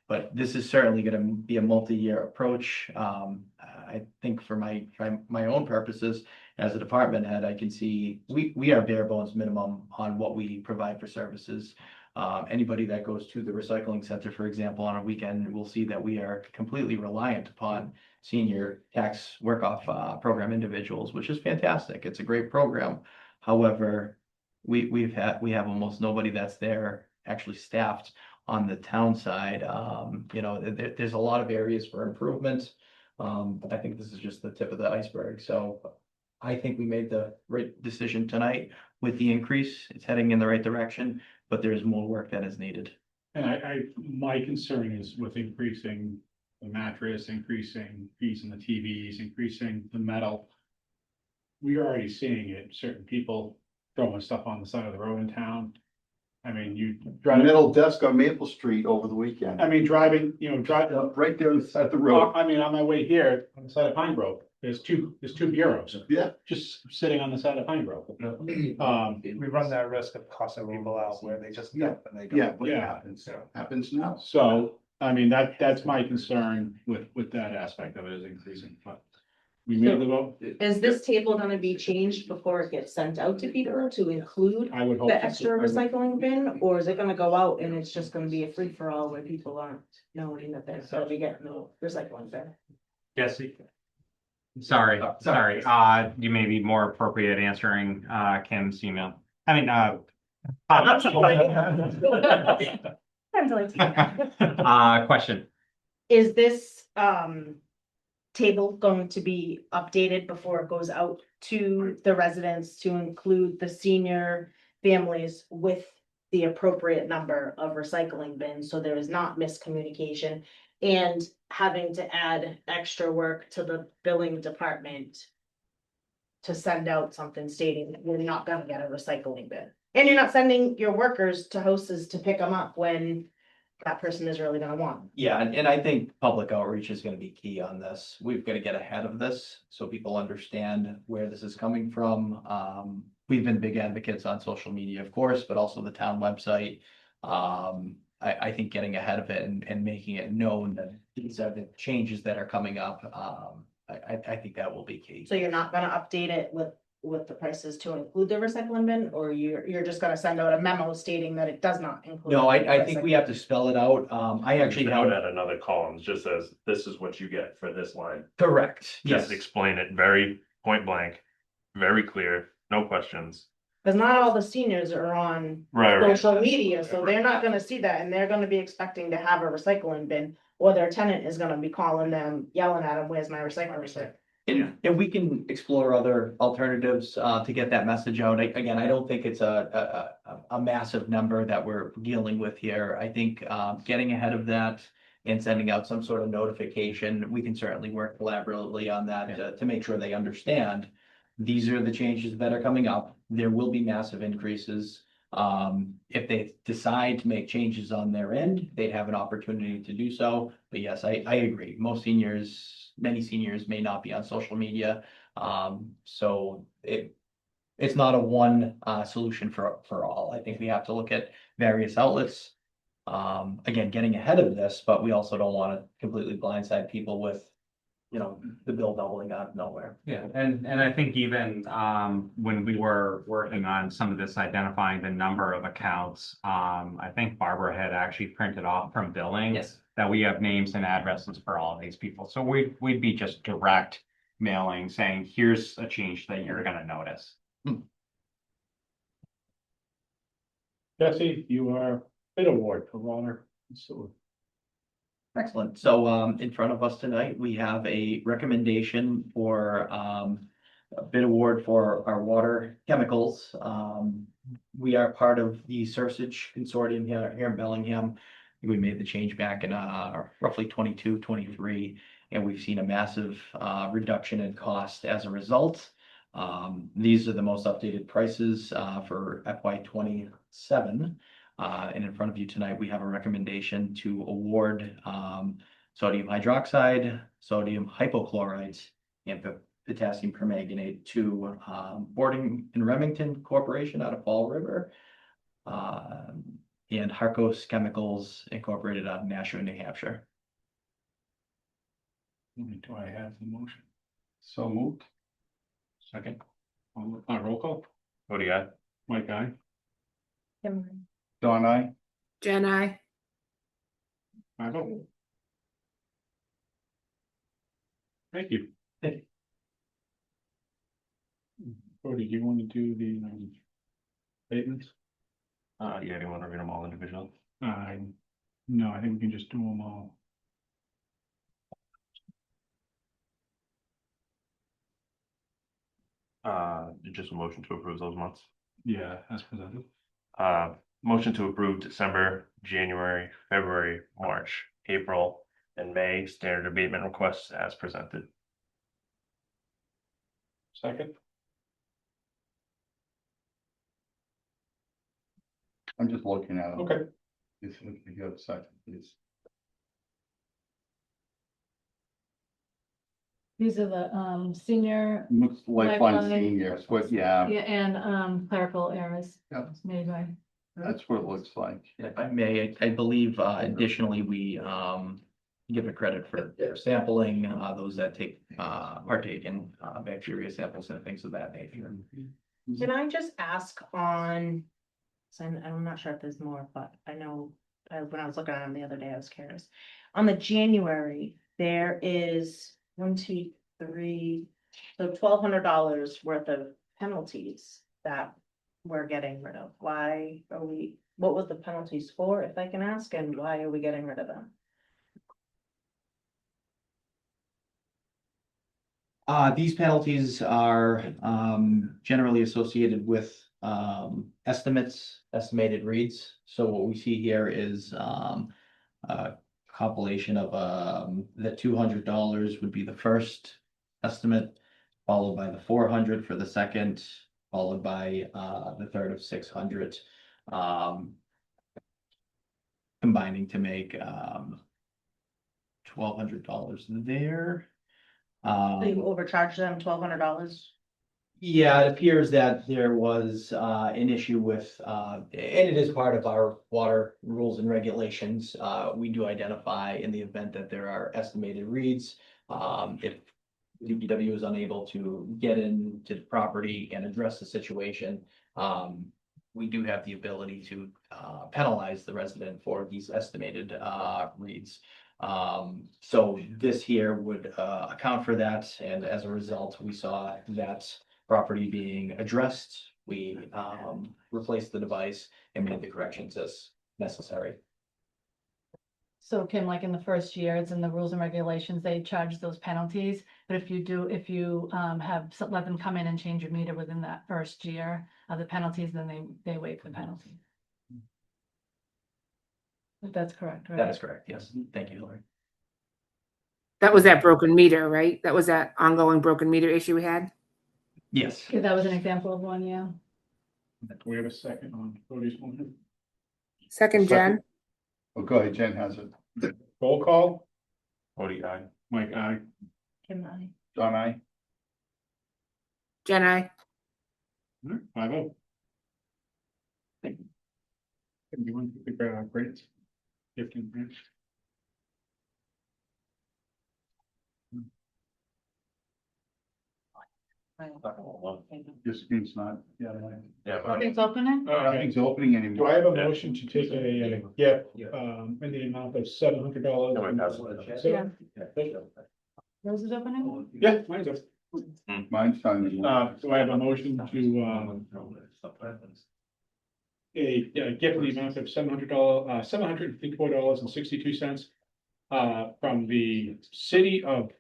But this is certainly gonna be a multi-year approach. I think for my own purposes, as a department head, I can see, we are bare bones minimum on what we provide for services. Anybody that goes to the recycling center, for example, on a weekend, will see that we are completely reliant upon senior tax work-off program individuals, which is fantastic. It's a great program. However, we have almost nobody that's there actually staffed on the town side. There's a lot of areas for improvement. I think this is just the tip of the iceberg. So I think we made the right decision tonight with the increase. It's heading in the right direction, but there's more work that is needed. And my concern is with increasing the mattress, increasing fees in the TVs, increasing the metal. We are already seeing it, certain people throwing stuff on the side of the road in town. I mean, you drive, Metal desk on Maple Street over the weekend. I mean, driving, Right there on the side of the road. I mean, on my way here, on the side of Pine Grove, there's two bureaus. Yeah. Just sitting on the side of Pine Grove. We run that risk of tossing people out where they just dump and they don't. Yeah, but it Yeah. happens. Happens now. So, I mean, that's my concern with that aspect of it is increasing, but we made the vote. Is this table gonna be changed before it gets sent out to people to include I would hope. the so. extra recycling bin? Or is it gonna go out and it's just gonna be a free for all where people aren't knowing that they're gonna be getting the recycling bin? Jesse? Sorry, you may be more appropriate answering, Kim's email. I mean, question. Is this table going to be updated before it goes out to the residents to include the senior families with the appropriate number of recycling bins, so there is not miscommunication and having to add extra work to the billing department to send out something stating that you're not gonna get a recycling bin? And you're not sending your workers to houses to pick them up when that person is really gonna want them. Yeah, and I think public outreach is gonna be key on this. We've got to get ahead of this so people understand where this is coming from. We've been big advocates on social media, of course, but also the town website. I think getting ahead of it and making it known that these are the changes that are coming up. I think that will be key. So you're not gonna update it with the prices to include the recycling bin, or you're just gonna send out a memo stating that it does not include? No, the I think we recycling have to spell it out. I actually Note have, at another column, it just says, this is what you get for this line. correct, yes. Just explain it very point blank, very clear, no questions. Cause not all the seniors are on Right. social media, so they're not gonna see that, and they're gonna be expecting to have a recycling bin. Or their tenant is gonna be calling them, yelling at them, where's my recycling bin? And we can explore other alternatives to get that message out. Again, I don't think it's a massive number that we're dealing with here. I think getting ahead of that and sending out some sort of notification, we can certainly work collaboratively on that to make sure they understand. These are the changes that are coming up. There will be massive increases. If they decide to make changes on their end, they'd have an opportunity to do so. But yes, I agree. Many seniors may not be on social media. So it's not a one solution for all. I think we have to look at various outlets. Again, getting ahead of this, but we also don't want to completely blindside people with, the bill doubling out of nowhere. Yeah, and I think even when we were working on some of this, identifying the number of accounts, I think Barbara had actually printed off from billing. Yes. That we have names and addresses for all of these people. So we'd be just direct mailing saying, here's a change that you're gonna notice. Jesse, you are bid award for water and sewer. Excellent. So in front of us tonight, we have a recommendation for a bid award for our water chemicals. We are part of the Sursage Consortium here in Bellingham. We made the change back in roughly 22, 23, and we've seen a massive reduction in cost as a result. These are the most updated prices for FY 27. And in front of you tonight, we have a recommendation to award sodium hydroxide, sodium hypochlorite, and potassium permanganate to Boarding and Remington Corporation out of Fall River. And Harcos Chemicals Incorporated out of Nashua, New Hampshire. Do I have the motion? So moved. Second. Roll call. What do you got? Mike, aye. Don, I. Jen, I. Michael. Thank you. Cody, do you want to do the statements? Yeah, do you want to read them all individually? No, I think we can just do them all. Just a motion to approve those months. Yeah, as presented. Motion to approve December, January, February, March, April, and May standard abatement requests as presented. Second. I'm just looking at them. Okay. If you have a second, please. These are the senior. Looks like fun Lifeline. seniors, but yeah, Yeah, and clerical errors. Yep. Made by. that's what it looks like. If I may, I believe additionally, we give a credit for sampling those that partake in bacteria samples and things of that nature. Can I just ask on, so I'm not sure if there's more, but I know when I was looking at them the other day, I was curious. On the January, there is 1, 2, 3, so $1,200 worth of penalties that we're getting rid of. Why are we, what was the penalties for, if I can ask, and why are we getting rid of them? These penalties are generally associated with estimated reads. So what we see here is a compilation of the $200 would be the first estimate, followed by the 400 for the second, followed by the third of 600, combining to make $1,200 there. So you overcharged them $1,200? Yeah, it appears that there was an issue with, and it is part of our water rules and regulations. We do identify in the event that there are estimated reads, if DPW is unable to get into the property and address the situation, we do have the ability to penalize the resident for these estimated reads. So this here would account for that, and as a result, we saw that property being addressed. We replaced the device and made the corrections as necessary. So Kim, like in the first year, it's in the rules and regulations, they charge those penalties. But if you let them come in and change your meter within that first year of the penalties, then they waive the penalty. That's correct, right? That is correct, yes. Thank you, Hillary. That was that broken meter, right? That was that ongoing broken meter issue we had? Yes. Yeah, that was an example of one, yeah. Do we have a second on Cody's motion? Second, Jen. Oh, go ahead, Jen has it. Roll call. Cody, aye. Mike, aye. Kim, I. Don, I. Jen, I. 5-0. Do you want to figure out grants? 15 grants. Your screen's not, yeah. Nothing's opening? Nothing's opening anymore. Do I have a motion to take a gift in the amount of $700? Yeah. Yours is opening? Yeah, mine's up. Mine's not. Do I have a motion to a gift in the amount of $700, $754.62 from the city of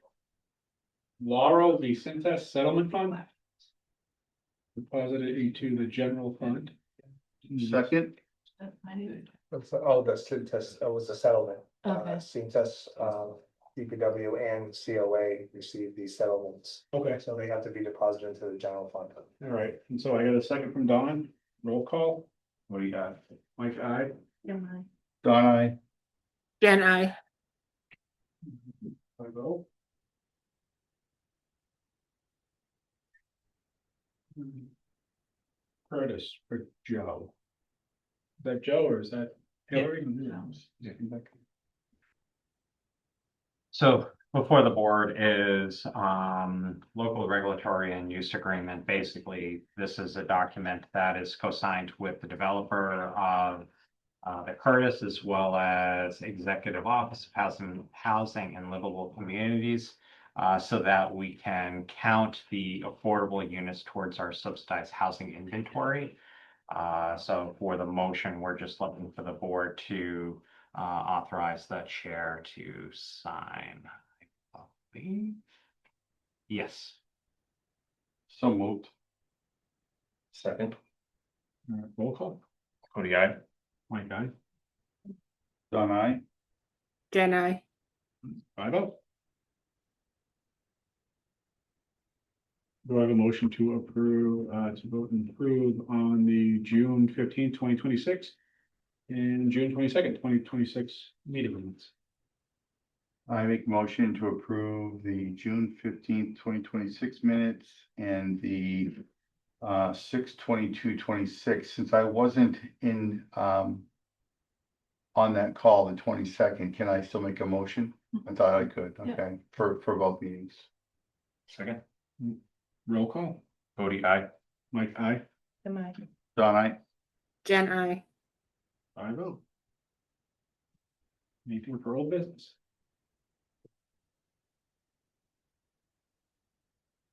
Laurel, the Cintas Settlement Fund, deposited into the general fund. Second, Oh, the Cintas, that was the settlement. Okay. Cintas, DPW and COA received these settlements, Okay, so they have to be deposited into the general fund. all right. And so I got a second from Don. Roll call. What do you got? Mike, aye. Kim, I. Don, I. Jen, I. 5-0. Curtis for Joe. Is that Joe or is that Hillary? So before the board is local regulatory and use agreement. Basically, this is a document that is co-signed with the developer of the Curtis, as well as Executive Office of Housing and Livable Communities, so that we can count the affordable units towards our subsidized housing inventory. So for the motion, we're just looking for the board to authorize the chair to sign. I believe. Yes. So moved. Second. Roll call. Cody, aye. Mike, aye. Don, I. Jen, I. 5-0. Do I have a motion to approve, to vote and approve on the June 15th, 2026 and June 22nd, 2026 meeting minutes? I make motion to approve the June 15th, 2026 minutes and the 6/22/26. Since I wasn't in on that call, the 22nd, can I still make a motion? I thought I could, Yeah. okay, for both meetings. Second. Roll call. Cody, aye. Mike, aye. Am I? Don, I. Jen, I. 5-0. Anything for old business?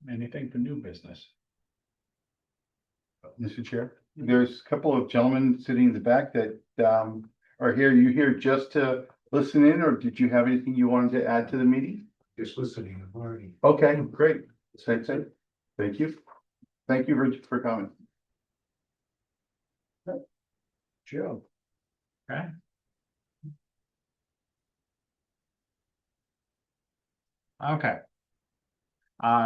Anything for new business? Mr. Chair, there's a couple of gentlemen sitting in the back that are here. You here just to listen in, or did you have anything you wanted to add to the meeting? Just listening, Marty. Okay, great. Thank you. Thank you for coming. Joe. Okay. Okay.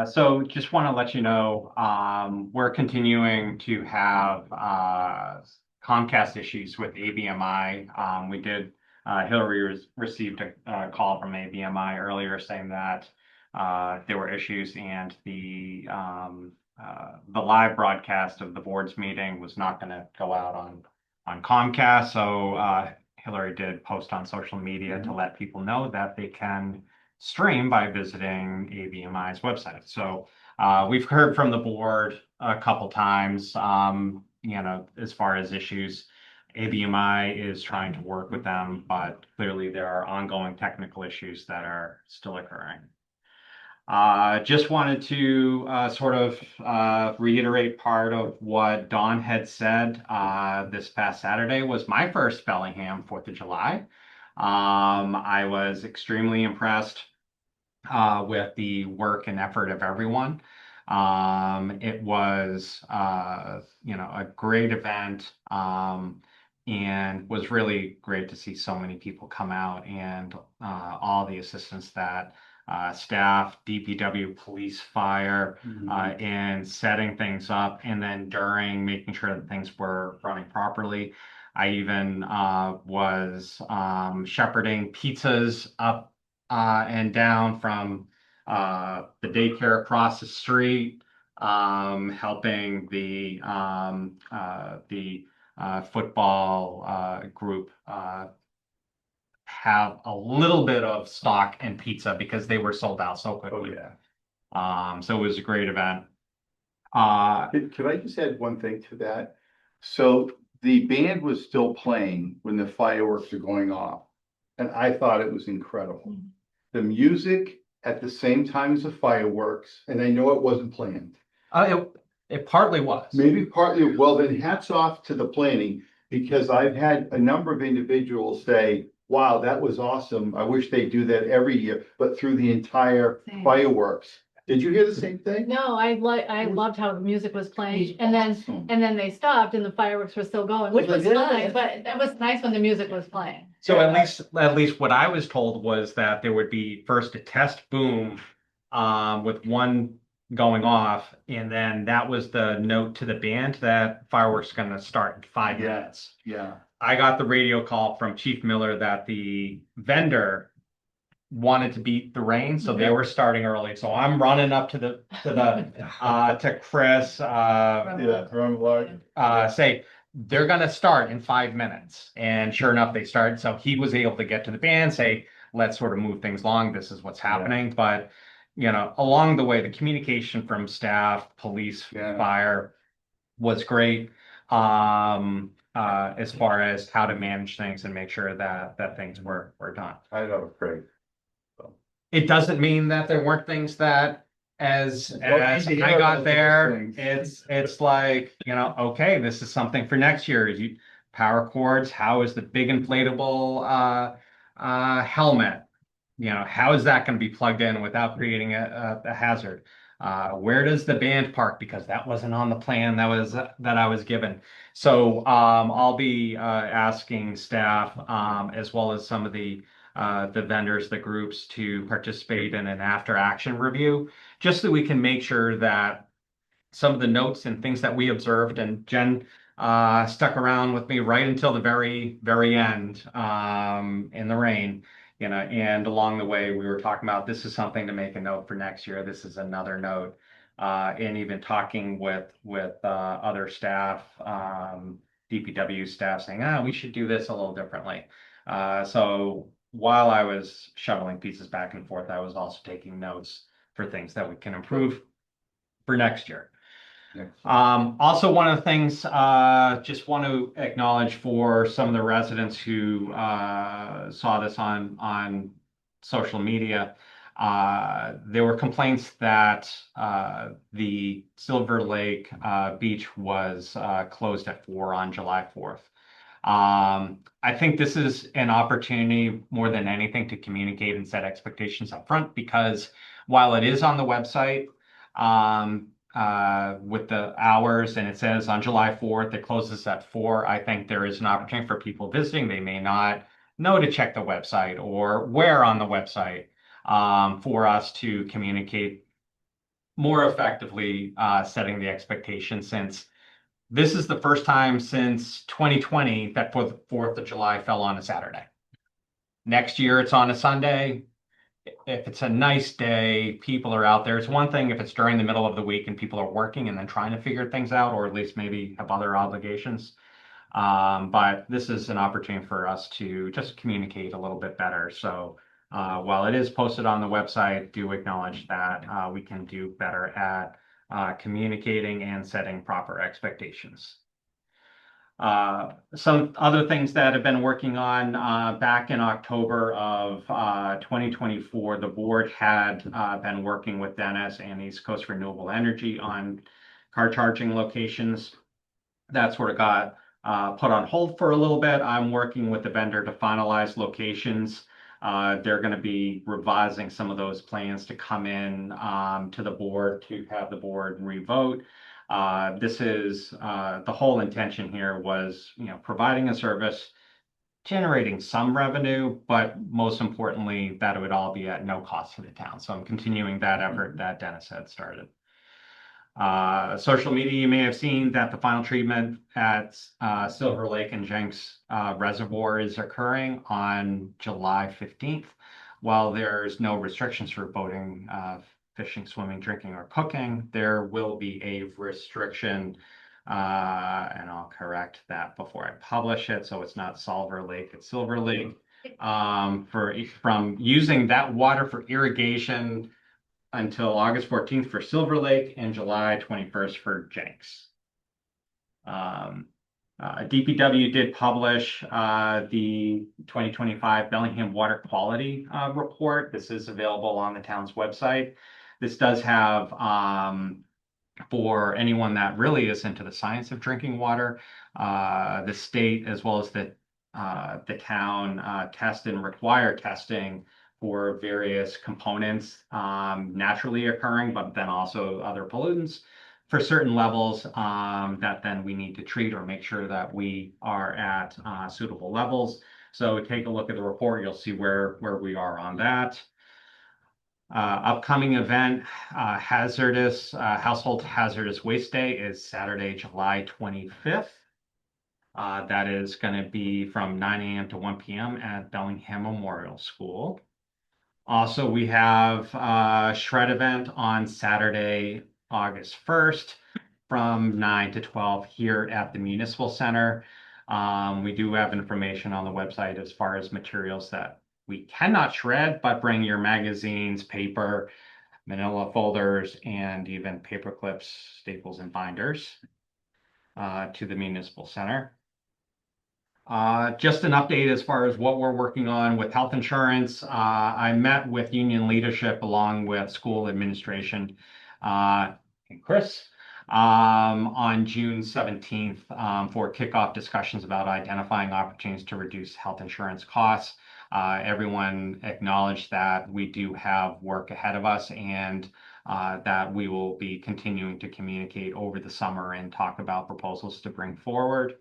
So just want to let you know, we're continuing to have Comcast issues with ABMI. We did, Hillary received a call from ABMI earlier saying that there were issues, and the live broadcast of the board's meeting was not going to go out on Comcast. So Hillary did post on social media to let people know that they can stream by visiting ABMI's website. So we've heard from the board a couple times, as far as issues. ABMI is trying to work with them, but clearly there are ongoing technical issues that are still occurring. Just wanted to sort of reiterate part of what Dawn had said. This past Saturday was my first Bellingham 4th of July. I was extremely impressed with the work and effort of everyone. It was, a great event, and was really great to see so many people come out, and all the assistance that staff, DPW, police, fire, in setting things up, and then during making sure that things were running properly. I even was shepherding pizzas up and down from the daycare across the street, helping the football group have a little bit of stock and pizza because they were sold out so quickly. So it was a great event. Could I just add one thing to that? So the band was still playing when the fireworks were going off, and I thought it was incredible. The music at the same time as the fireworks, and I know it wasn't planned. It partly was. Maybe partly, well, then hats off to the planning, because I've had a number of individuals say, wow, that was awesome. I wish they do that every year, but through the entire Same. fireworks. Did you hear the same thing? No, I loved how the music was playing, and then they stopped and the fireworks were still going, which was fine, but that was nice when the music was playing. So at least what I was told was that there would be first a test boom with one going off, and then that was the note to the band that fireworks are going to start in 5 minutes. Yeah. I got the radio call from Chief Miller that the vendor wanted to beat the rain, so they were starting early. So I'm running up to to Chris, Yeah, remember, say they're gonna start in 5 minutes. And sure enough, they started. So he was able to get to the band, say, let's sort of move things along. This is what's happening. But along the way, the communication from staff, police, Yeah. fire was great. As far as how to manage things and make sure that things were done. I know, it was great. It doesn't mean that there weren't things that as I got there, it's like, okay, this is something for next year. Power cords, how is the big inflatable helmet? How is that going to be plugged in without creating a hazard? Where does the band park? Because that wasn't on the plan that I was given. So I'll be asking staff as well as some of the vendors, the groups to participate in an after action review, just so we can make sure that some of the notes and things that we observed, and Jen stuck around with me right until the very end in the rain. And along the way, we were talking about this is something to make a note for next year. This is another note, and even talking with other staff, DPW staff, saying, we should do this a little differently. So while I was shoveling pieces back and forth, I was also taking notes for things that we can improve for next year. Also, one of the things, just want to acknowledge for some of the residents who saw this on social media, there were complaints that the Silver Lake beach was closed at 4 on July 4th. I think this is an opportunity more than anything to communicate and set expectations up front, because while it is on the website, with the hours and it says on July 4th, it closes at 4. I think there is an opportunity for people visiting. They may not know to check the website or where on the website, for us to communicate more effectively, setting the expectation, since this is the first time since 2020 that the 4th of July fell on a Saturday. Next year, it's on a Sunday. If it's a nice day, people are out there. It's one thing if it's during the middle of the week and people are working and then trying to figure things out, or at least maybe have other obligations. But this is an opportunity for us to just communicate a little bit better. So while it is posted on the website, do acknowledge that we can do better at communicating and setting proper expectations. Some other things that have been working on, back in October of 2024, the board had been working with Dennis and East Coast Renewable Energy on car charging locations. That sort of got put on hold for a little bit. I'm working with the vendor to finalize locations. They're going to be revising some of those plans to come in to the board to have the board revote. This is the whole intention here was, providing a service, generating some revenue, but most importantly, that it would all be at no cost to the town. So I'm continuing that effort that Dennis had started. Social media, you may have seen that the final treatment at Silver Lake and Jenks Reservoir is occurring on July 15th. While there's no restrictions for boating, fishing, swimming, drinking, or cooking, there will be a restriction, and I'll correct that before I publish it. So it's not Silver Lake, it's Silver Lake, from using that water for irrigation until August 14th for Silver Lake and July 21st for Jenks. DPW did publish the 2025 Bellingham Water Quality Report. This is available on the town's website. This does have, for anyone that really is into the science of drinking water, the state as well as the town test and require testing for various components naturally occurring, but then also other pollutants for certain levels that then we need to treat or make sure that we are at suitable levels. So take a look at the report, you'll see where we are on that. Upcoming event, Household Hazardous Waste Day is Saturday, July 25th. That is going to be from 9 a.m. to 1 p.m. at Bellingham Memorial School. Also, we have a shred event on Saturday, August 1st from 9 to 12 here at the Municipal Center. We do have information on the website as far as materials that we cannot shred, but bring your magazines, paper, manila folders, and even paper clips, staples, and binders to the Municipal Center. Just an update as far as what we're working on with health insurance. I met with union leadership along with school administration and Chris on June 17th for kickoff discussions about identifying opportunities to reduce health insurance costs. Everyone acknowledged that we do have work ahead of us and that we will be continuing to communicate over the summer and talk about proposals to bring forward.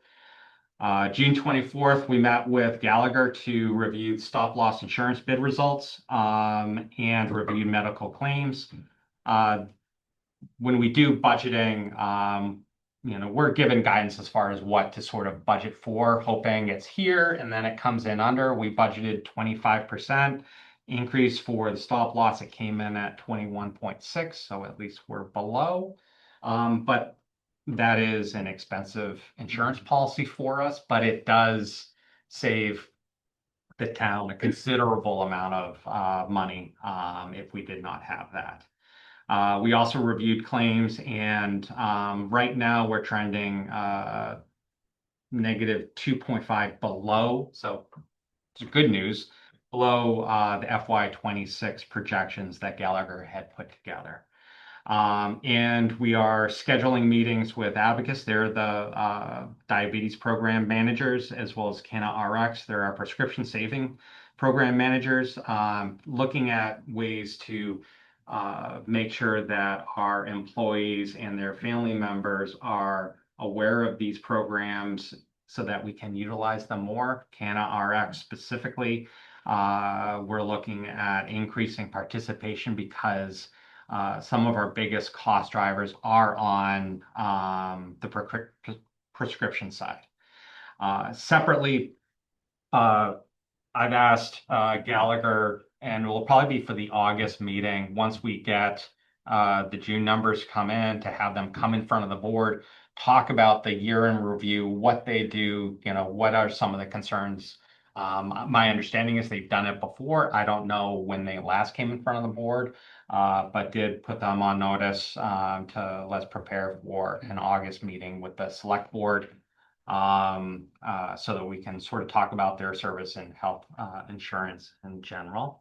June 24th, we met with Gallagher to review stop loss insurance bid results and review medical claims. When we do budgeting, we're given guidance as far as what to sort of budget for, hoping it's here and then it comes in under. We budgeted 25% increase for the stop loss. It came in at 21.6, so at least we're below. But that is an expensive insurance policy for us, but it does save the town a considerable amount of money if we did not have that. We also reviewed claims, and right now we're trending negative 2.5 below, so it's good news, below the FY26 projections that Gallagher had put together. And we are scheduling meetings with Abacus. They're the diabetes program managers, as well as Canna RX. They're our prescription saving program managers, looking at ways to make sure that our employees and their family members are aware of these programs so that we can utilize them more. Canna RX specifically, we're looking at increasing participation because some of our biggest cost drivers are on the prescription side. Separately, I've asked Gallagher, and it will probably be for the August meeting, once we get the June numbers come in, to have them come in front of the board, talk about the year in review, what they do, what are some of the concerns. My understanding is they've done it before. I don't know when they last came in front of the board, but did put them on notice to let's prepare for an August meeting with the select board so that we can sort of talk about their service and health insurance in general.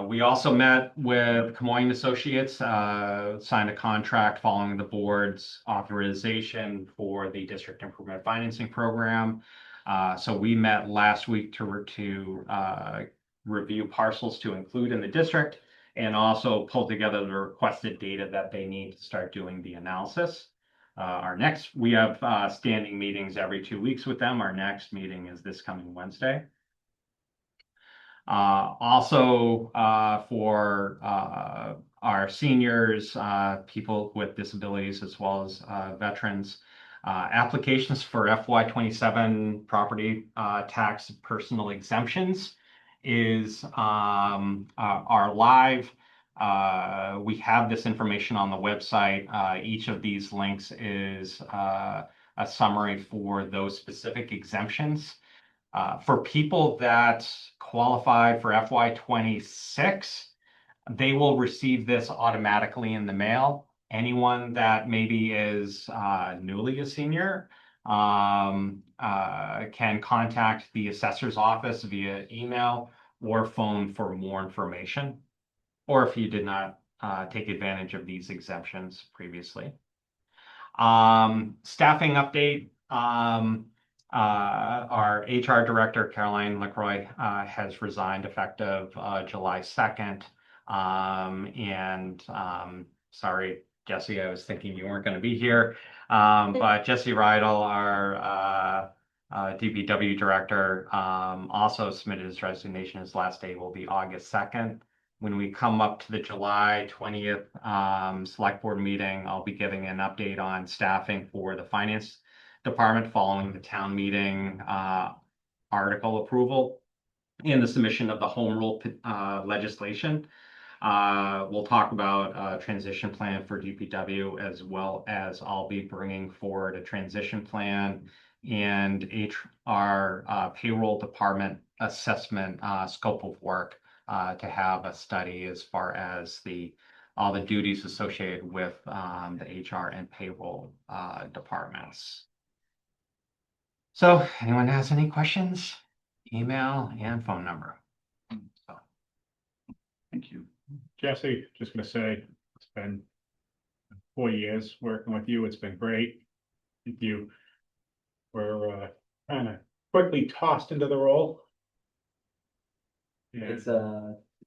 We also met with Camoin Associates, signed a contract following the board's authorization for the District Improvement Financing Program. So we met last week to review parcels to include in the district and also pull together the requested data that they need to start doing the analysis. We have standing meetings every 2 weeks with them. Our next meeting is this coming Wednesday. Also, for our seniors, people with disabilities, as well as veterans, applications for FY27 property tax personal exemptions are live. We have this information on the website. Each of these links is a summary for those specific exemptions. For people that qualify for FY26, they will receive this automatically in the mail. Anyone that maybe is newly a senior can contact the assessor's office via email or phone for more information, or if you did not take advantage of these exemptions previously. Staffing update. Our HR director, Caroline LaCroix, has resigned effective July 2nd. Sorry, Jesse, I was thinking you weren't going to be here. But Jesse Rydell, our DPW director, also submitted his resignation. His last day will be August 2nd. When we come up to the July 20th select board meeting, I'll be giving an update on staffing for the finance department following the town meeting article approval. in the submission of the home rule legislation. We'll talk about a transition plan for DPW, as well as I'll be bringing forward a transition plan and HR payroll department assessment scope of work to have a study as far as all the duties associated with the HR and payroll departments. So anyone has any questions? Email and phone number. So. Thank you. Jesse, just gonna say, it's been 4 years working with you. It's been great. Thank you. We're kind of quickly tossed into the role. Yeah. It's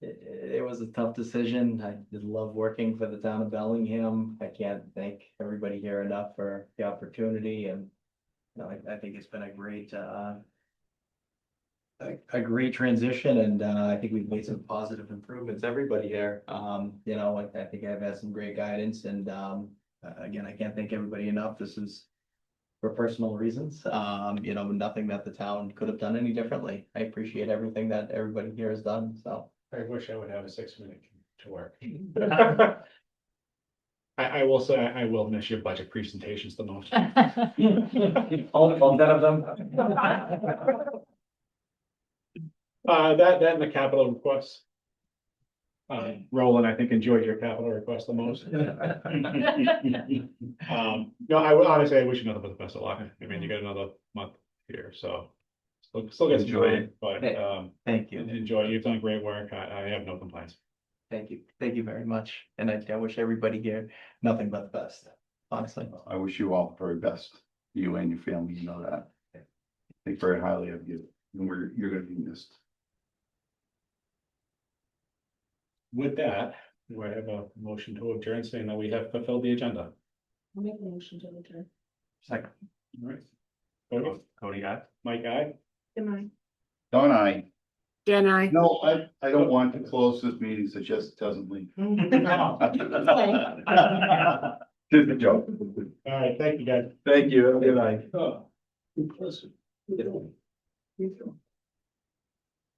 it was a tough decision. I did love working for the town of Bellingham. I can't thank everybody here enough for the opportunity, and you know, I think it's been a great transition, and I think we've made some positive improvements. Everybody here, you know, I think I've had some great guidance, and again, I can't thank everybody enough. This is for personal reasons, you know, nothing that the town could have done any differently. I appreciate everything that everybody here has done, so. I wish I would have a 6-minute to work. I will say, I will miss your budget presentations the most. All 10 of them. That and the capital requests. Roland, I think, enjoyed your capital request the most. No, I would honestly, I wish you nothing but the best of luck. I mean, you got another month here, so still get some Enjoy time, it. but Thank you. enjoy. You've done great work. I have no complaints. Thank you. Thank you very much. And I wish everybody here nothing but the best, honestly. I wish you all the very best, you and your family, you know that. I think very highly of you, and you're gonna be missed. With that, do I have a motion to adjourn, saying that we have fulfilled the agenda? I'll make a motion to adjourn. Second. All right. Cody, aye. Mike, aye. Good night. Don't I? Jen, I. No, I don't want to close this meeting, so just doesn't leave. Just a joke. All right, thank you, guys. Thank you. Have a good night. Oh. You too.